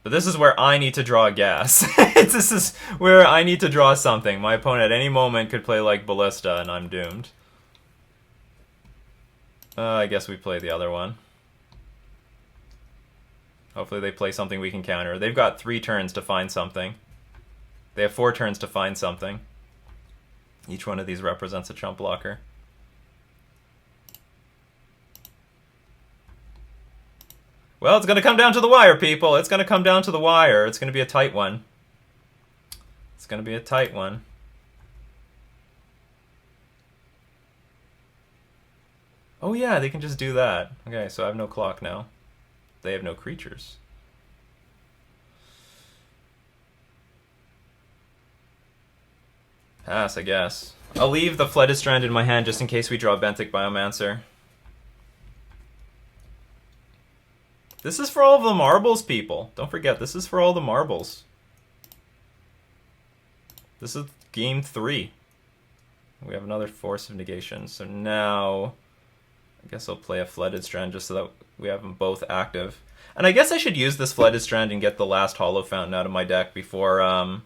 But this is where I need to draw gas. This is where I need to draw something. My opponent at any moment could play like Ballista, and I'm doomed. I guess we play the other one. Hopefully they play something we can counter. They've got 3 turns to find something. They have 4 turns to find something. Each one of these represents a chump blocker. Well, it's going to come down to the wire, people. It's going to come down to the wire. It's going to be a tight one. It's going to be a tight one. Oh yeah, they can just do that. Okay, so I have no clock now. They have no creatures. Pass, I guess. I'll leave the Flooded Strand in my hand just in case we draw Benthic Biomancer. This is for all of the marbles, people. Don't forget, this is for all the marbles. This is game 3. We have another Force of Negation. So now, I guess I'll play a Flooded Strand just so that we have them both active. And I guess I should use this Flooded Strand and get the last Hollow Fountain out of my deck before I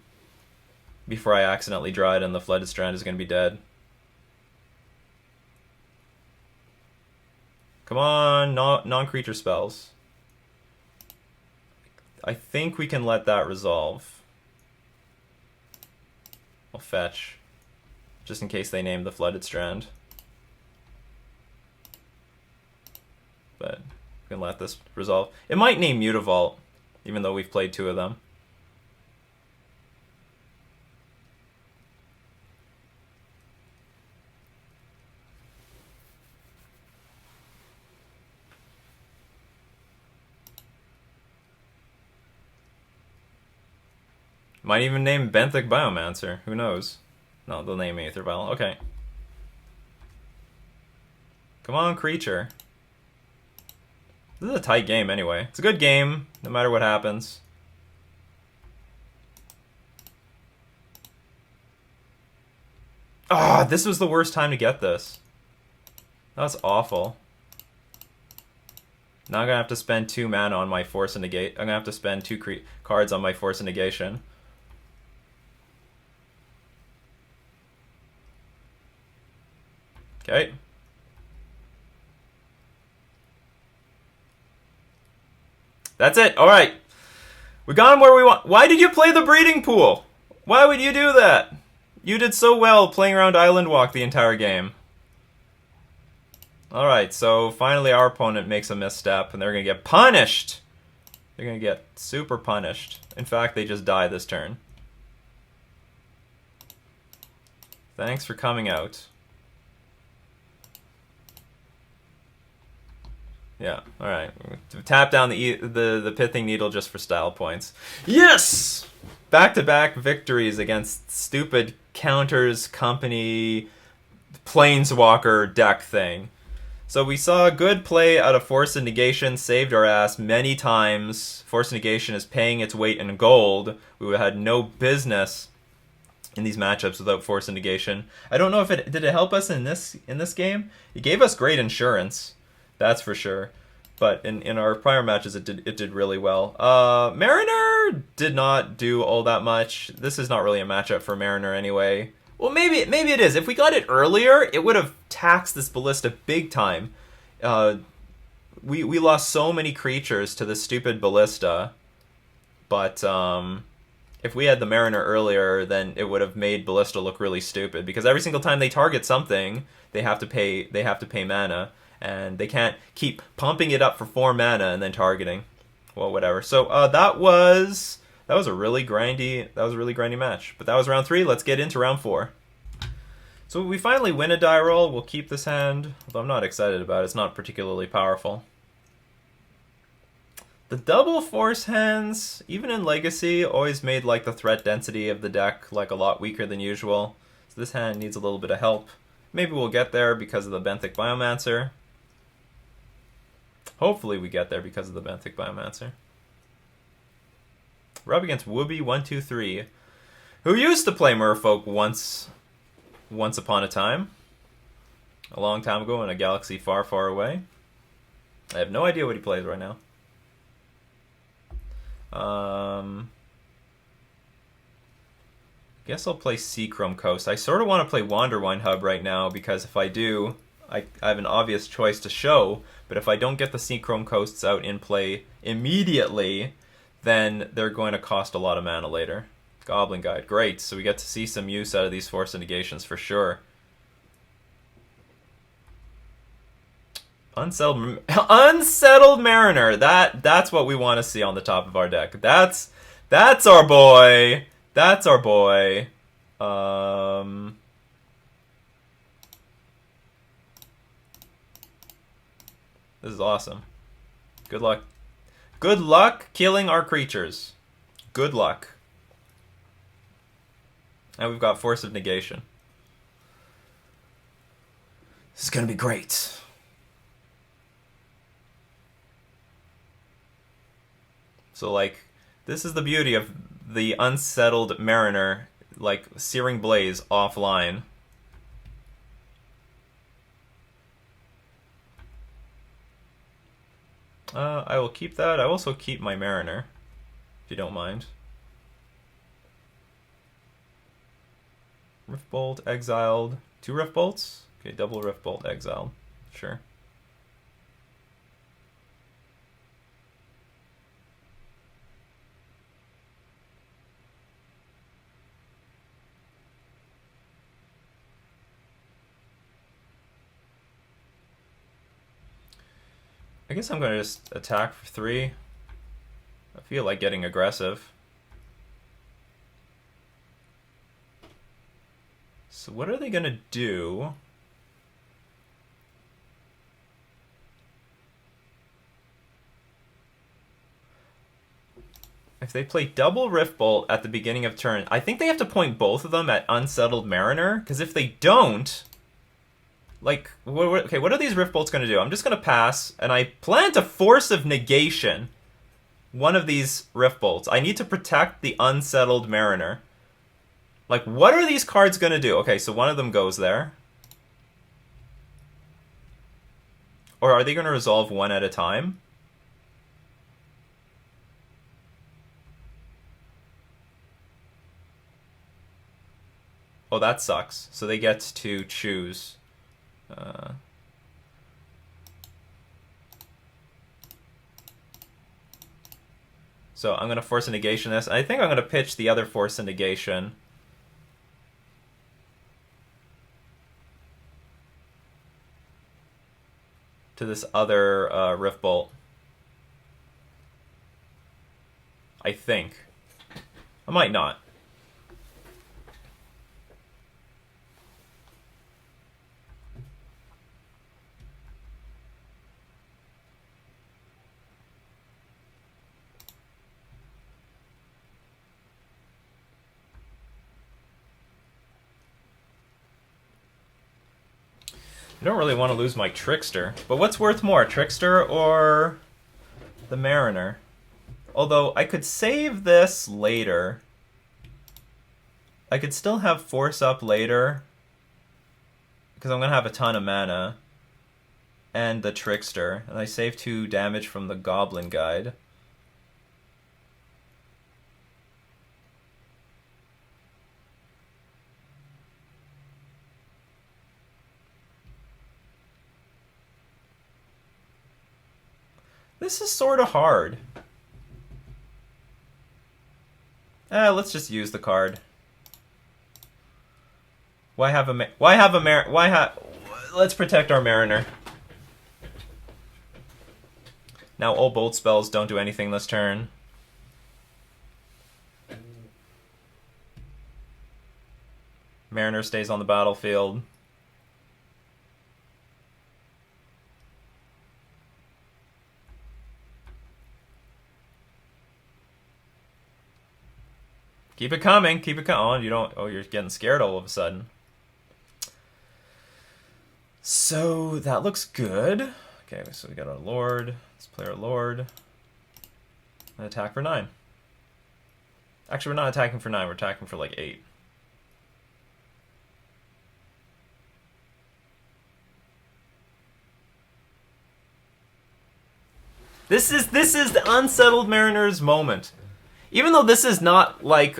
accidentally draw it and the Flooded Strand is going to be dead. Come on, non-creature spells. I think we can let that resolve. I'll fetch, just in case they name the Flooded Strand. But we can let this resolve. It might name Mutavault, even though we've played 2 of them. Might even name Benthic Biomancer. Who knows? No, they'll name Aether Vial. Okay. Come on, creature. This is a tight game anyway. It's a good game, no matter what happens. Ah, this was the worst time to get this. That's awful. Now I'm gonna have to spend 2 mana on my Force and Negate. I'm gonna have to spend 2 cards on my Force and Negation. Okay. That's it. All right. We got him where we want. Why did you play the breeding pool? Why would you do that? You did so well playing around Island Walk the entire game. Alright, so finally our opponent makes a misstep, and they're going to get punished! They're going to get super punished. In fact, they just die this turn. Thanks for coming out. Yeah, alright. Tap down the Pithing Needle just for style points. Yes! Back-to-back victories against stupid Counters Company Planeswalker deck thing. So we saw good play out of Force and Negation, saved our ass many times. Force and Negation is paying its weight in gold. We had no business in these matchups without Force and Negation. I don't know if it did it help us in this game. It gave us great insurance, that's for sure. But in our prior matches, it did really well. Mariner did not do all that much. This is not really a matchup for Mariner anyway. Well, maybe it is. If we got it earlier, it would have taxed this Ballista big time. We lost so many creatures to this stupid Ballista, but if we had the Mariner earlier, then it would have made Ballista look really stupid, because every single time they target something, they have to pay mana, and they can't keep pumping it up for 4 mana and then targeting. Well, whatever. So that was a really grindy match. But that was round 3. Let's get into round 4. So we finally win a die roll. We'll keep this hand, although I'm not excited about it. It's not particularly powerful. The double force hands, even in Legacy, always made like the threat density of the deck like a lot weaker than usual. So this hand needs a little bit of help. Maybe we'll get there because of the Benthic Biomancer. Hopefully we get there because of the Benthic Biomancer. We're up against Wooby123, who used to play Merfolk once upon a time. A long time ago in a galaxy far, far away. I have no idea what he plays right now. Guess I'll play Seachrome Coast. I sort of want to play Wanderwine Hub right now, because if I do, I have an obvious choice to show, but if I don't get the Seachrome Coasts out in play immediately, then they're going to cost a lot of mana later. Goblin Guide, great. So we get to see some use out of these Force and Negations for sure. Unsettled Mariner. That's what we want to see on the top of our deck. That's our boy. That's our boy. This is awesome. Good luck. Good luck killing our creatures. Good luck. And we've got Force of Negation. This is going to be great. So, like, this is the beauty of the Unsettled Mariner, like, Searing Blaze offline. I will keep that. I will also keep my Mariner, if you don't mind. Riftbolt, exiled. 2 Riftbolts? Okay, double Riftbolt, exiled. Sure. I guess I'm going to just attack for 3. I feel like getting aggressive. So what are they going to do? If they play double Riftbolt at the beginning of turn, I think they have to point both of them at Unsettled Mariner, because if they don't, Like, okay, what are these Rift Bolts going to do? I'm just going to pass, and I plant a Force of Negation. One of these Rift Bolts. I need to protect the Unsettled Mariner. Like, what are these cards going to do? Okay, so one of them goes there. Or are they going to resolve one at a time? Oh, that sucks. So they get to choose. So I'm going to force a negation this. I think I'm going to pitch the other force a negation. To this other Rift Bolt. I think. I might not. I don't really want to lose my Trickster. But what's worth more, Trickster or the Mariner? Although, I could save this later. I could still have Force up later. Because I'm going to have a ton of mana. And the Trickster. And I save 2 damage from the Goblin Guide. This is sort of hard. Let's just use the card. Let's protect our Mariner. Now all bolt spells don't do anything this turn. Mariner stays on the battlefield. Keep it coming, keep it coming. Oh, you don't. Oh, you're getting scared all of a sudden. So that looks good. Okay, so we got our Lord. Let's play our Lord. And attack for 9. Actually, we're not attacking for 9. We're attacking for like 8. This is the Unsettled Mariner's moment. Even though this is not like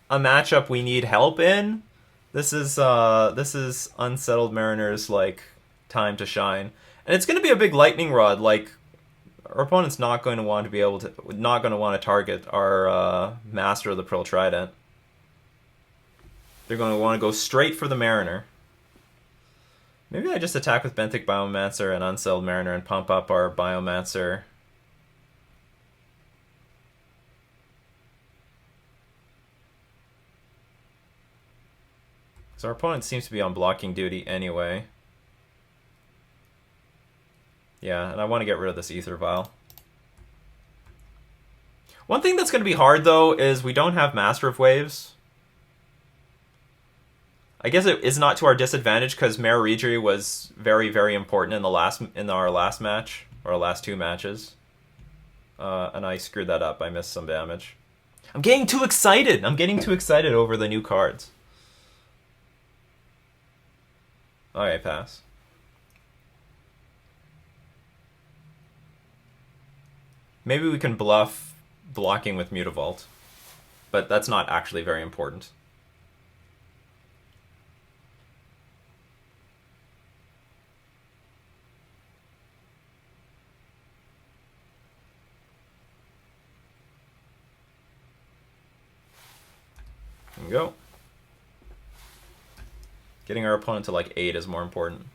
a matchup we need help in, this is Unsettled Mariner's like time to shine, and it's going to be a big lightning rod. Like our opponent's not going to want to target our Master of the Pearl Trident. They're going to want to go straight for the Mariner. Maybe I just attack with Benthic Biomancer and Unsettled Mariner and pump up our Biomancer. So our opponent seems to be on blocking duty anyway. Yeah, and I want to get rid of this Ether Vial. One thing that's going to be hard, though, is we don't have Master of Waves. I guess it is not to our disadvantage, because Mare Regri was very, very important in our last match, or our last 2 matches. And I screwed that up. I missed some damage. I'm getting too excited! I'm getting too excited over the new cards. Okay, pass. Maybe we can bluff blocking with Mutavault, but that's not actually very important. There we go. Getting our opponent to like 8 is more important.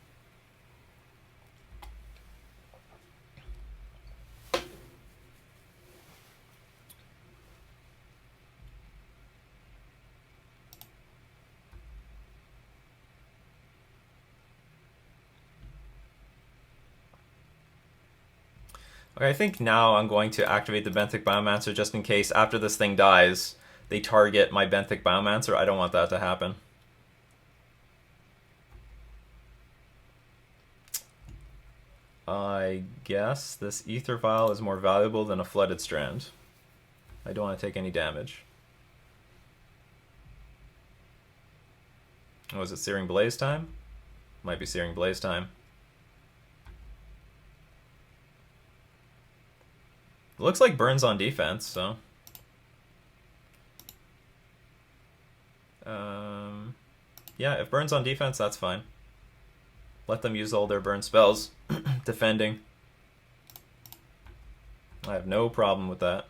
Okay, I think now I'm going to activate the Benthic Biomancer just in case after this thing dies, they target my Benthic Biomancer. I don't want that to happen. I guess this Ether Vial is more valuable than a Flooded Strand. I don't want to take any damage. Oh, is it Searing Blaze time? Might be Searing Blaze time. It looks like Burn's on defense, so... yeah, if Burn's on defense, that's fine. Let them use all their burn spells. Defending. I have no problem with that.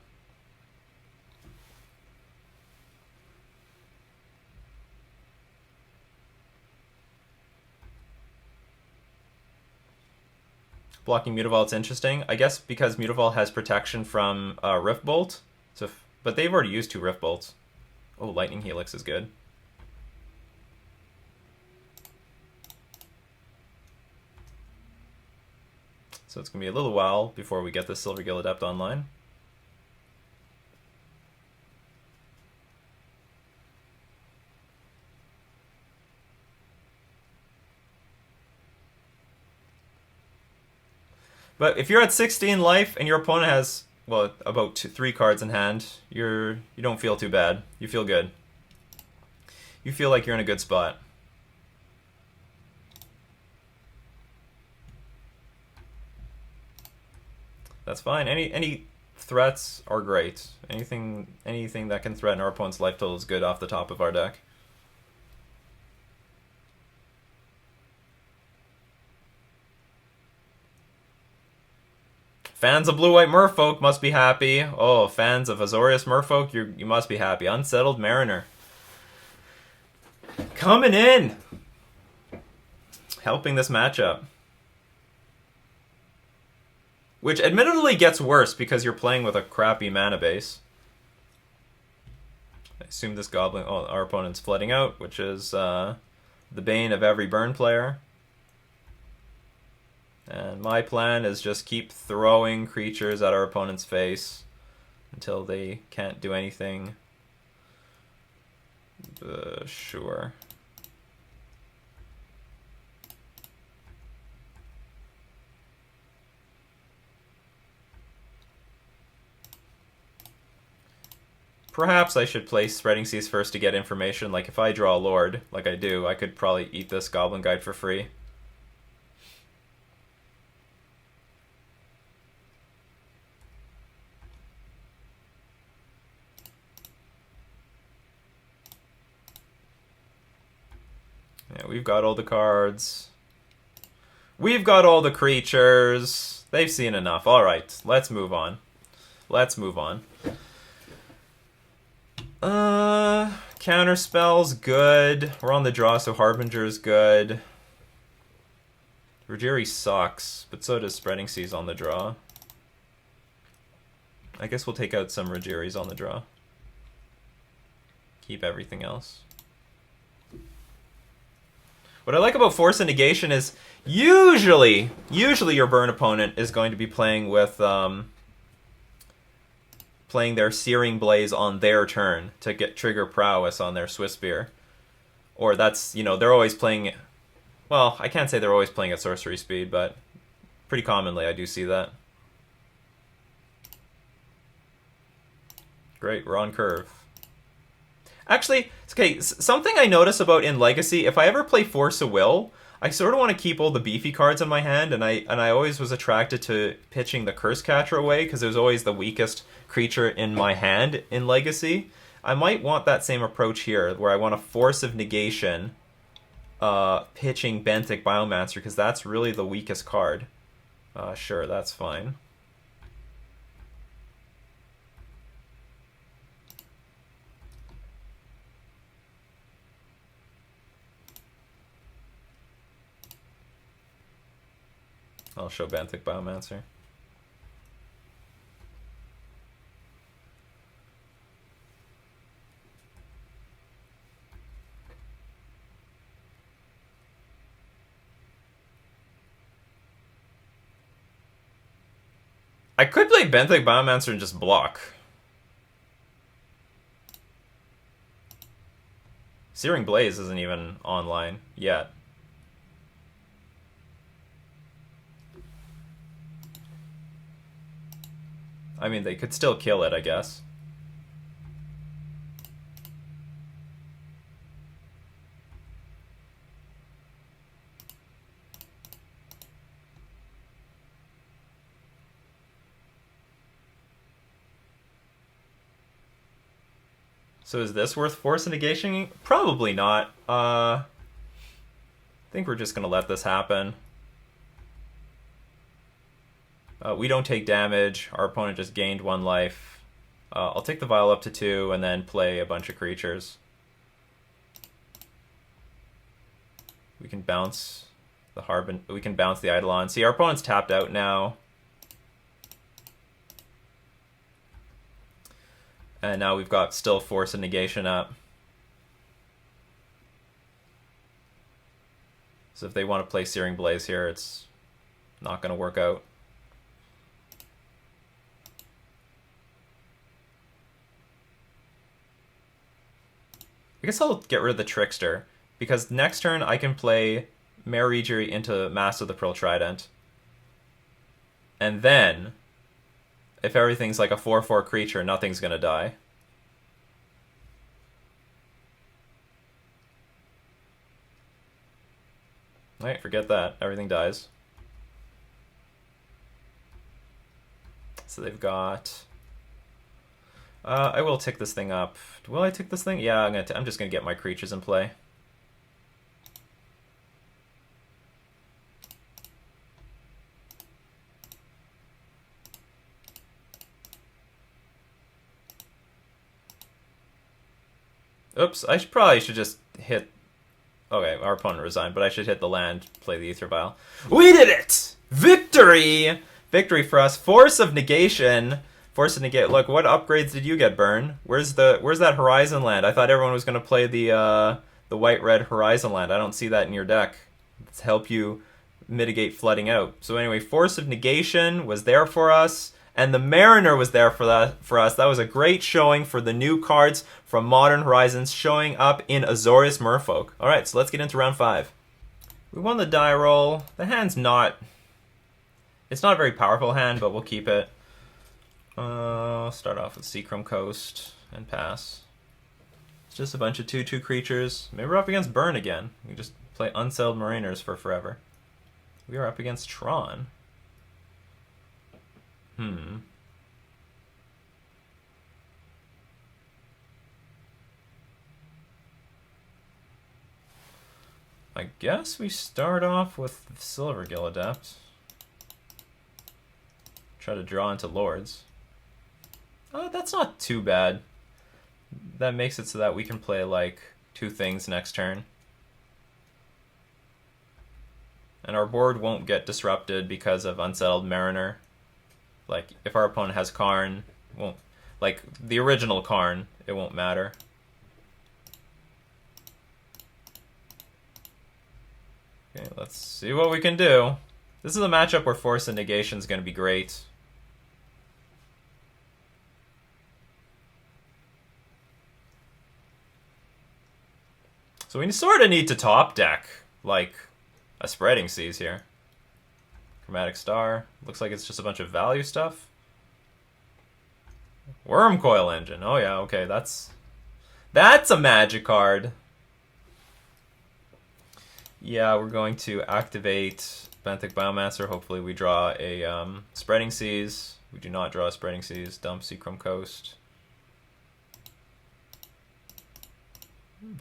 Blocking Mutavault's interesting. I guess because Mutavault has protection from Rift Bolt. So but they've already used 2 Rift Bolts. Oh, Lightning Helix is good. So it's going to be a little while before we get the Silvergill Adept online. But if you're at 16 life and your opponent has, well, about 3 cards in hand, you don't feel too bad. You feel good. You feel like you're in a good spot. That's fine. Any threats are great. Anything that can threaten our opponent's life total is good off the top of our deck. Fans of Blue-White Merfolk must be happy. Oh, fans of Azorious Merfolk, you must be happy. Unsettled Mariner. Coming in! Helping this matchup. Which admittedly gets worse because you're playing with a crappy mana base. I assume this goblin... Oh, our opponent's flooding out, which is the bane of every burn player. And my plan is just keep throwing creatures at our opponent's face until they can't do anything. Sure. Perhaps I should play Spreading Seas first to get information. Like if I draw a Lord, like I do, I could probably eat this Goblin Guide for free. Yeah, we've got all the cards. We've got all the creatures. They've seen enough. Alright, let's move on. Let's move on. Counterspell's good. We're on the draw, so Harbinger's good. Rajiri sucks, but so does Spreading Seas on the draw. I guess we'll take out some Rajiris on the draw. Keep everything else. What I like about Force and Negation is usually your burn opponent is going to be playing with playing their Searing Blaze on their turn to get trigger prowess on their Swiftspear. Or that's, you know, they're always playing, well, I can't say they're always playing at sorcery speed, but pretty commonly I do see that. Great, we're on curve. Actually, okay, something I notice about in Legacy, if I ever play Force of Will, I sort of want to keep all the beefy cards in my hand, and I always was attracted to pitching the Curse Catcher away, because it was always the weakest creature in my hand in Legacy. I might want that same approach here, where I want a Force of Negation pitching Benthic Biomancer, because that's really the weakest card. Sure, that's fine. I'll show Benthic Biomancer. I could play Benthic Biomancer and just block. Searing Blaze isn't even online yet. I mean, they could still kill it, I guess. So is this worth force negation? Probably not. I think we're just going to let this happen. We don't take damage. Our opponent just gained 1 life. I'll take the vial up to 2 and then play a bunch of creatures. We can bounce the we can bounce the Eidolon. See, our opponent's tapped out now. And now we've got still Force and Negation up. So if they want to play Searing Blaze here, it's not going to work out. I guess I'll get rid of the Trickster, because next turn I can play Mare Reejerey into Master of the Pearl Trident. And then, if everything's like a 4/4 creature, nothing's going to die. Alright, forget that. Everything dies. So they've got... I will tick this thing up. Will I tick this thing? Yeah, I'm just going to get my creatures in play. Oops, I probably should just hit... Okay, our opponent resigned, but I should hit the land, play the Aether Vial. We did it! Victory! Victory for us. Force of Negation. Force of Negate. Look, what upgrades did you get, Burn? Where's that Horizon land? I thought everyone was going to play the white-red Horizon land. I don't see that in your deck. Let's help you mitigate flooding out. So anyway, Force of Negation was there for us. And the Mariner was there for us. That was a great showing for the new cards from Modern Horizons showing up in Azorious Merfolk. Alright, so let's get into round 5. We won the die roll. The hand's not... It's not a very powerful hand, but we'll keep it. Start off with Seacrum Coast and pass. It's just a bunch of 2/2 creatures. Maybe we're up against Burn again. We can just play Unsettled Mariners for forever. We are up against Tron. I guess we start off with Silvergill Adept. Try to draw into Lords. Oh, that's not too bad. That makes it so that we can play like 2 things next turn. And our board won't get disrupted because of Unsettled Mariner. Like, if our opponent has Karn, won't, like, the original Karn, it won't matter. Okay, let's see what we can do. This is a matchup where Force and Negation is going to be great. So we sort of need to top deck, like, a Spreading Seas here. Chromatic Star. Looks like it's just a bunch of value stuff. Wormcoil Engine. Oh yeah, okay, that's a magic card. Yeah, we're going to activate Benthic Biomancer. Hopefully we draw a Spreading Seas. We do not draw a Spreading Seas. Dump Seacrum Coast.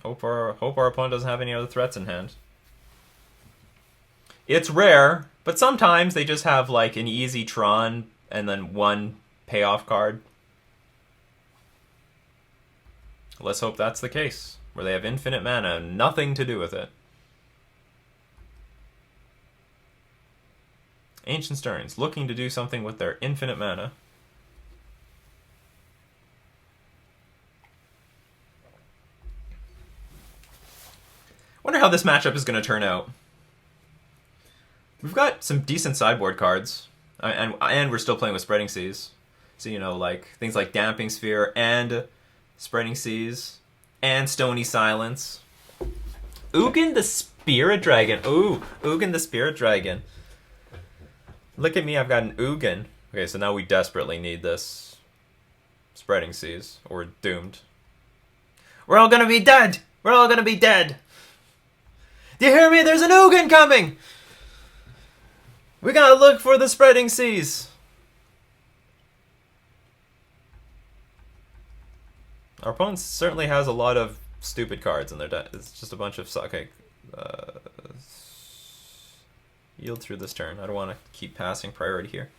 Hope our opponent doesn't have any other threats in hand. It's rare, but sometimes they just have like an easy Tron and then 1 payoff card. Let's hope that's the case, where they have infinite mana and nothing to do with it. Ancient Stearns, looking to do something with their infinite mana. Wonder how this matchup is going to turn out. We've got some decent sideboard cards, and we're still playing with Spreading Seas. So, you know, like things like Damping Sphere and Spreading Seas and Stony Silence. Ugin the Spirit Dragon. Ooh, Ugin the Spirit Dragon. Look at me, I've got an Ugin. Okay, so now we desperately need this Spreading Seas, or we're doomed. We're all gonna be dead! We're all gonna be dead! Do you hear me? There's an Ugin coming! We gotta look for the Spreading Seas! Our opponent certainly has a lot of stupid cards in their deck. It's just a bunch of... Okay. Yield through this turn. I don't want to keep passing priority here.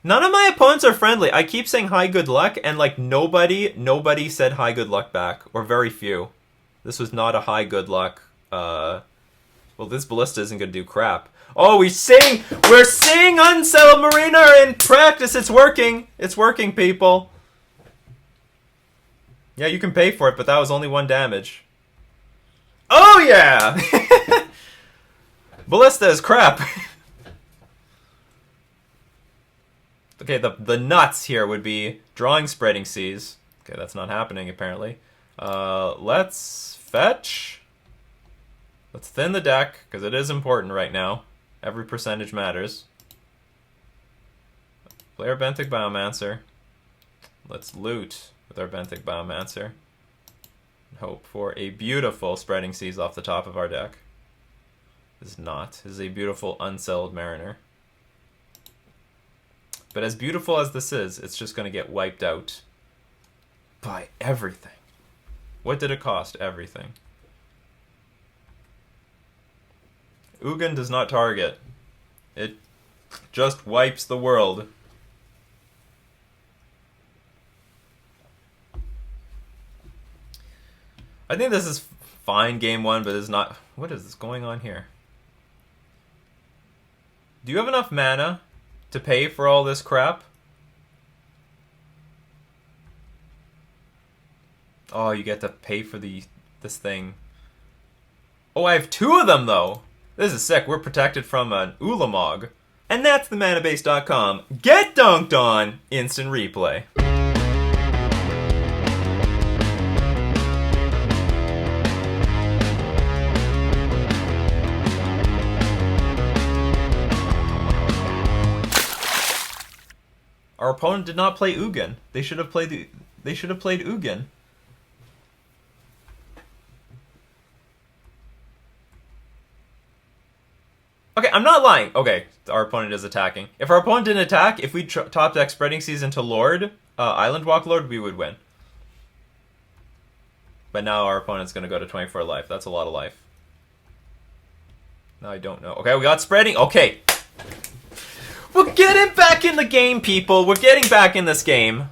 None of my opponents are friendly. I keep saying hi, good luck, and like nobody said hi, good luck back, or very few. This was not a hi, good luck. Well, this Ballista isn't gonna do crap. Oh, we're seeing Unsettled Mariner in practice. It's working. It's working, people. Yeah, you can pay for it, but that was only 1 damage. Oh yeah! Ballista is crap. Okay, the nuts here would be drawing Spreading Seas. Okay, that's not happening apparently. Let's fetch. Let's thin the deck, because it is important right now. Every percentage matters. Play our Benthic Biomancer. Let's loot with our Benthic Biomancer. And hope for a beautiful Spreading Seas off the top of our deck. This is not. This is a beautiful Unsettled Mariner. But as beautiful as this is, it's just going to get wiped out by everything. What did it cost? Everything. Ugin does not target. It just wipes the world. I think this is fine game 1, but it's not... What is this going on here? Do you have enough mana to pay for all this crap? Oh, you get to pay for this thing. Oh, I have 2 of them, though! This is sick. We're protected from an Ulamog. And that's the manabase.com. Get dunked on! Instant replay. Our opponent did not play Ugin. They should have played Ugin. Okay, I'm not lying. Okay, our opponent is attacking. If our opponent didn't attack, if we top deck Spreading Seas into Lord, Island Walk Lord, we would win. But now our opponent's going to go to 24 life. That's a lot of life. Now I don't know. Okay, we got Spreading. Okay. We're getting back in the game, people. We're getting back in this game.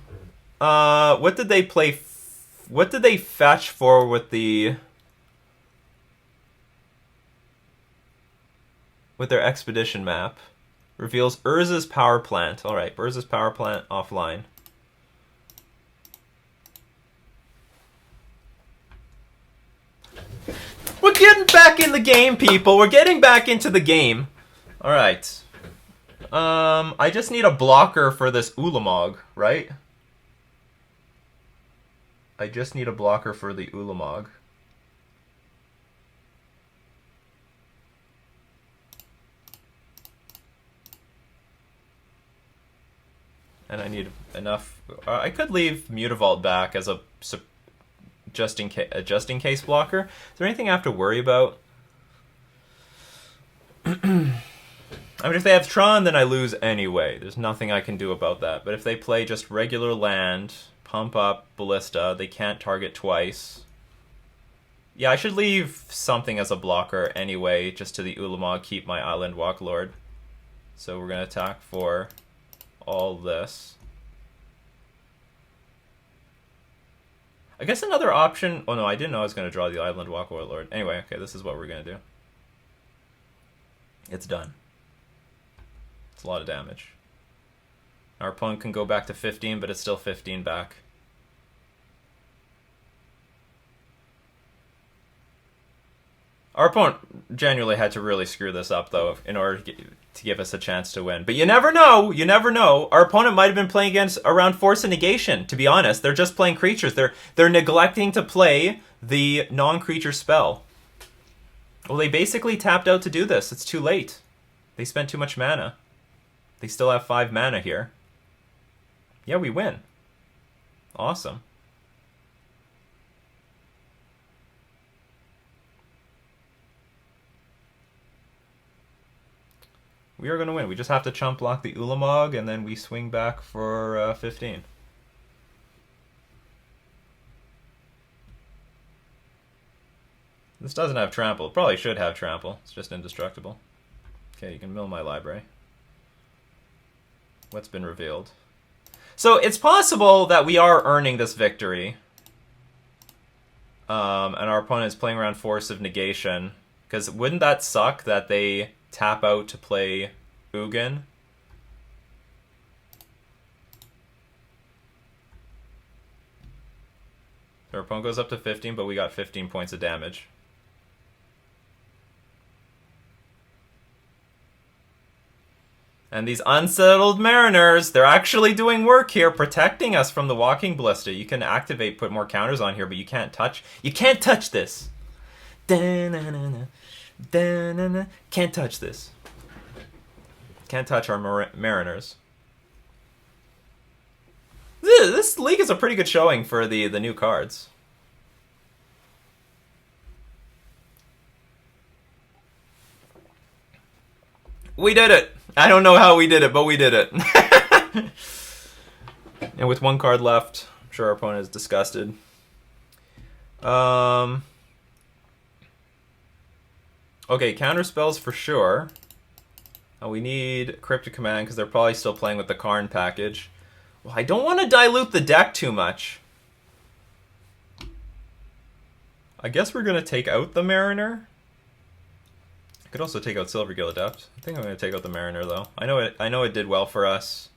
What did they play? What did they fetch for with the... with their expedition map? Reveals Urza's power plant. Alright, Urza's power plant offline. We're getting back in the game, people. We're getting back into the game. Alright. I just need a blocker for this Ulamog, right? I just need a blocker for the Ulamog. And I need enough... I could leave Mutavault back as a just in case blocker. Is there anything I have to worry about? I mean, if they have Tron, then I lose anyway. There's nothing I can do about that. But if they play just regular land, pump up Ballista, they can't target twice. Yeah, I should leave something as a blocker anyway, just to the Ulamog, keep my Island Walk Lord. So we're going to attack for all this. I guess another option... Oh no, I didn't know I was going to draw the Island Walk Lord. Anyway, okay, this is what we're going to do. It's done. It's a lot of damage. Our opponent can go back to 15, but it's still 15 back. Our opponent genuinely had to really screw this up, though, in order to give us a chance to win. But you never know. You never know. Our opponent might have been playing around Force and Negation, to be honest. They're just playing creatures. They're neglecting to play the non-creature spell. Well, they basically tapped out to do this. It's too late. They spent too much mana. They still have 5 mana here. Yeah, we win. Awesome. We are going to win. We just have to chump block the Ulamog, and then we swing back for 15. This doesn't have trample. It probably should have trample. It's just indestructible. Okay, you can mill my library. What's been revealed? So it's possible that we are earning this victory. And our opponent is playing around Force of Negation. Because wouldn't that suck that they tap out to play Ugin? Our opponent goes up to 15, but we got 15 points of damage. And these Unsettled Mariners, they're actually doing work here, protecting us from the Walking Ballista. You can activate, put more counters on here, but you can't touch this. Da-na-na-na. Da-na-na. Can't touch this. Can't touch our Mariners. This league is a pretty good showing for the new cards. We did it! I don't know how we did it, but we did it. And with 1 card left, I'm sure our opponent is disgusted. Okay, counter spells for sure. We need Cryptic Command because they're probably still playing with the Karn package. Well, I don't want to dilute the deck too much. I guess we're going to take out the Mariner. I could also take out Silvergill Adept. I think I'm going to take out the Mariner, though. I know it did well for us.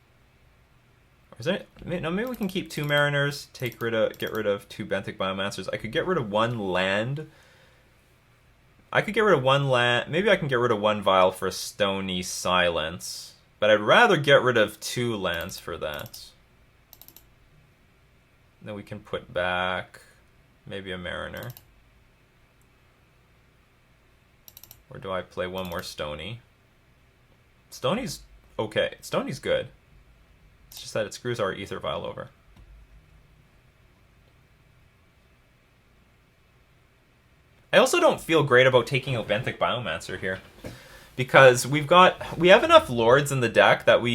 Or is there, no, maybe we can keep 2 Mariners, get rid of 2 Benthic Biomancers. I could get rid of 1 land. I could get rid of 1 land. Maybe I can get rid of 1 Vial for Stony Silence. But I'd rather get rid of 2 lands for that. Then we can put back maybe a Mariner. Or do I play 1 more Stony? Stony's okay. Stony's good. It's just that it screws our Ether Vial over. I also don't feel great about taking out Benthic Biomancer here. Because we have enough Lords in the deck that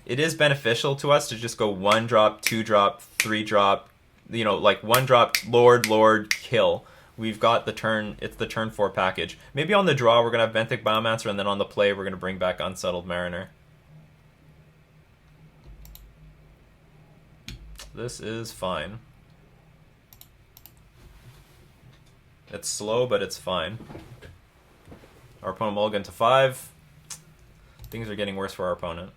it is beneficial to us to just go 1 drop, 2 drop, 3 drop, you know, like 1 drop, Lord, kill. We've got the turn, it's the turn 4 package. Maybe on the draw we're going to have Benthic Biomancer, and then on the play we're going to bring back Unsettled Mariner. This is fine. It's slow, but it's fine. Our opponent mulligan to 5. Things are getting worse for our opponent.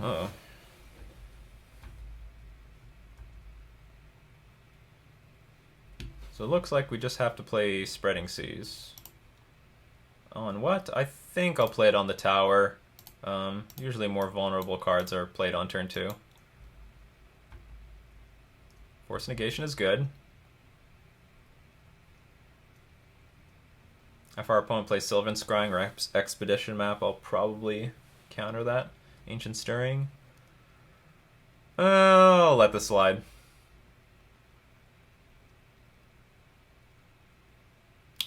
Uh-oh. So it looks like we just have to play Spreading Seas. On what? I think I'll play it on the tower. Usually more vulnerable cards are played on turn 2. Force Negation is good. If our opponent plays Sylvan Scrying or Expedition Map, I'll probably counter that. Ancient Stirring. I'll let this slide.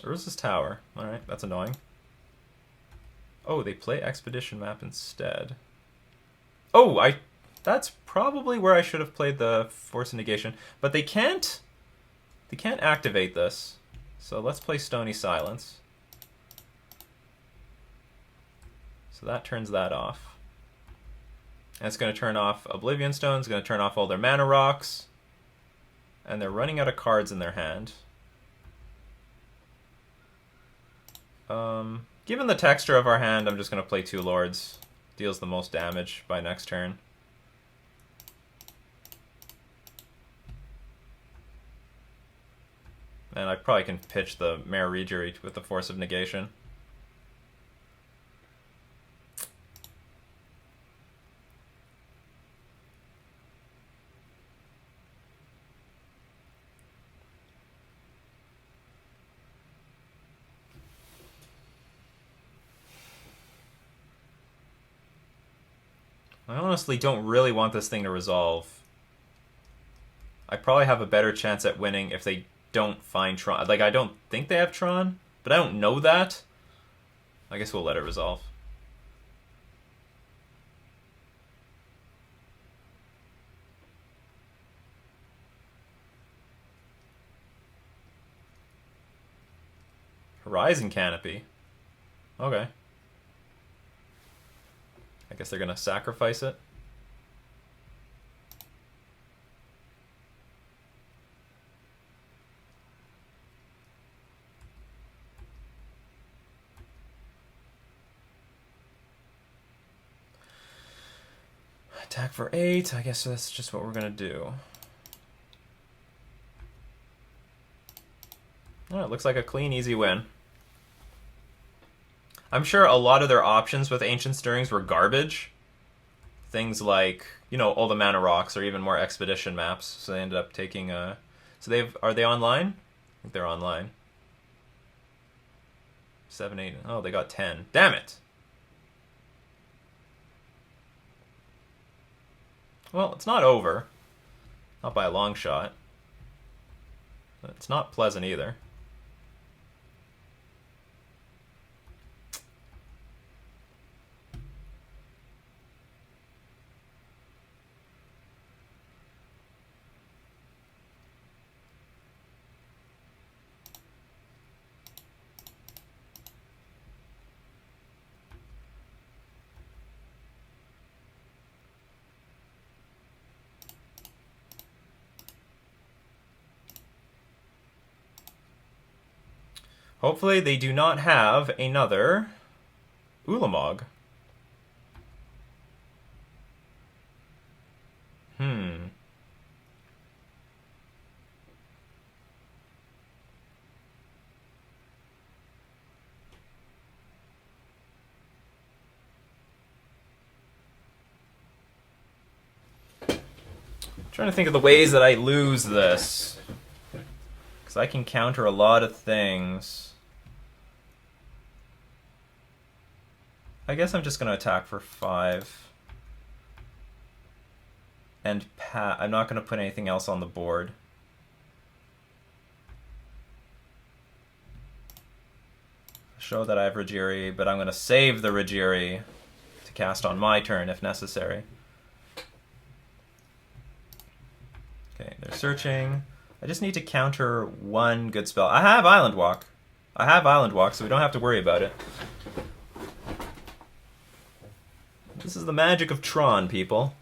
Urza's Tower. Alright, that's annoying. Oh, they play Expedition Map instead. Oh, that's probably where I should have played the Force of Negation. But they can't activate this. So let's play Stony Silence. So that turns that off. And it's going to turn off Oblivion Stone. It's going to turn off all their mana rocks. And they're running out of cards in their hand. Given the texture of our hand, I'm just going to play 2 Lords. Deals the most damage by next turn. And I probably can pitch the Mare Regery with the Force of Negation. I honestly don't really want this thing to resolve. I probably have a better chance at winning if they don't find Tron. Like, I don't think they have Tron, but I don't know that. I guess we'll let it resolve. Horizon Canopy. Okay. I guess they're gonna sacrifice it. Attack for 8. I guess that's just what we're gonna do. Oh, it looks like a clean, easy win. I'm sure a lot of their options with Ancient Stirrings were garbage. Things like, you know, all the mana rocks or even more expedition maps. So they ended up taking so are they online? I think they're online. 7, 8. Oh, they got 10. Damn it! Well, it's not over. Not by a long shot. But it's not pleasant either. Hopefully they do not have another Ulamog. Trying to think of the ways that I lose this. Because I can counter a lot of things. I guess I'm just going to attack for 5. And I'm not going to put anything else on the board. Show that I have Rajiri, but I'm going to save the Rajiri to cast on my turn if necessary. Okay, they're searching. I just need to counter one good spell. I have Island Walk. So we don't have to worry about it. This is the magic of Tron, people.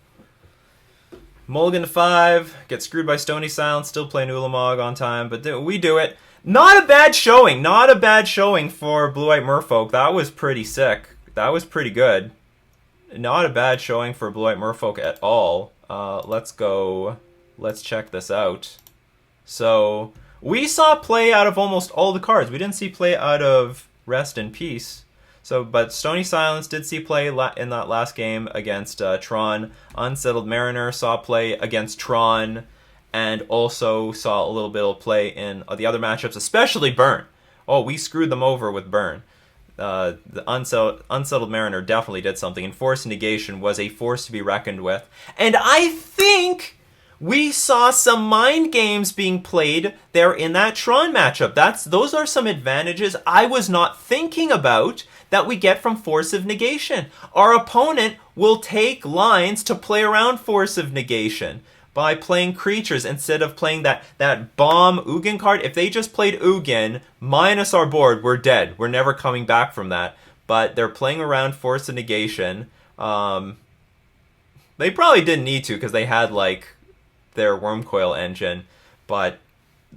Mulligan to 5, get screwed by Stony Silence, still play Ulamog on time, but we do it. Not a bad showing. Not a bad showing for Blue-White Merfolk. That was pretty sick. That was pretty good. Not a bad showing for Blue-White Merfolk at all. Let's go. Let's check this out. So, we saw play out of almost all the cards. We didn't see play out of Rest in Peace. So, but Stony Silence did see play in that last game against Tron. Unsettled Mariner saw play against Tron, and also saw a little bit of play in the other matchups, especially Burn. Oh, we screwed them over with Burn. The Unsettled Mariner definitely did something, and Force Negation was a force to be reckoned with. And I think we saw some mind games being played there in that Tron matchup. Those are some advantages I was not thinking about that we get from Force of Negation. Our opponent will take lines to play around Force of Negation by playing creatures instead of playing that bomb Ugin card. If they just played Ugin minus our board, we're dead. We're never coming back from that. But they're playing around Force of Negation. They probably didn't need to because they had like their Wormcoil engine. But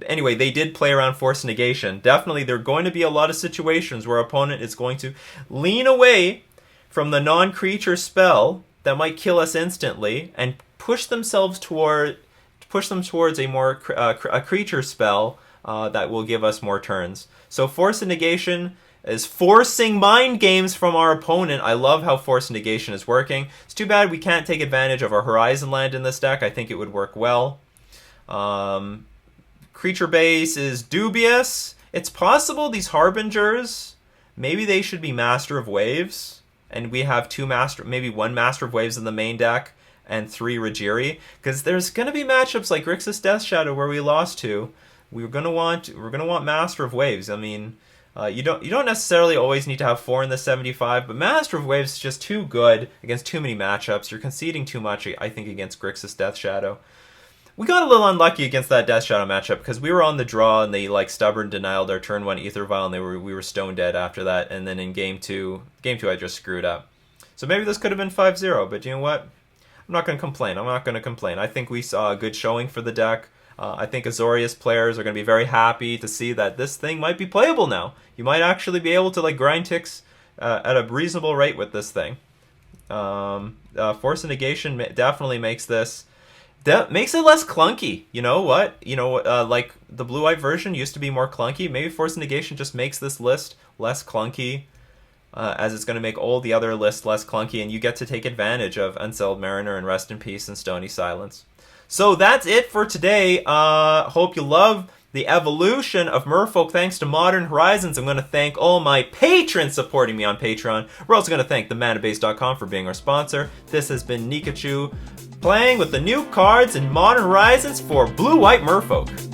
anyway, they did play around Force Negation. Definitely, there are going to be a lot of situations where our opponent is going to lean away from the non-creature spell that might kill us instantly and push them towards a more a creature spell that will give us more turns. So Force of Negation is forcing mind games from our opponent. I love how Force Negation is working. It's too bad we can't take advantage of our Horizon land in this deck. I think it would work well. Creature base is dubious. It's possible these Harbingers, maybe they should be Master of Waves. and we have maybe one Master of Waves in the main deck and 3 Rajiri, because there's gonna be matchups like Grixis Death Shadow where we lost to. We're gonna want Master of Waves. I mean, you don't necessarily always need to have 4 in the 75, but Master of Waves is just too good against too many matchups. You're conceding too much, I think, against Grixis Death Shadow. We got a little unlucky against that Death Shadow matchup because we were on the draw and they like stubborn denied our turn 1 Aether Vial and we were stone dead after that. And then in game two I just screwed up. So maybe this could have been 5-0, but you know what? I'm not going to complain. I think we saw a good showing for the deck. I think Azorious players are going to be very happy to see that this thing might be playable now. You might actually be able to like grind ticks at a reasonable rate with this thing. Force of Negation definitely makes this. That makes it less clunky. You know what? Like the blue-white version used to be more clunky. Maybe Force of Negation just makes this list less clunky, as it's going to make all the other lists less clunky, and you get to take advantage of Unsettled Mariner and Rest in Peace and Stony Silence. So that's it for today. Hope you love the evolution of Merfolk thanks to Modern Horizons. I'm going to thank all my patrons supporting me on Patreon. We're also going to thank themanabase.com for being our sponsor. This has been Nikachu playing with the new cards in Modern Horizons for Blue-White Merfolk.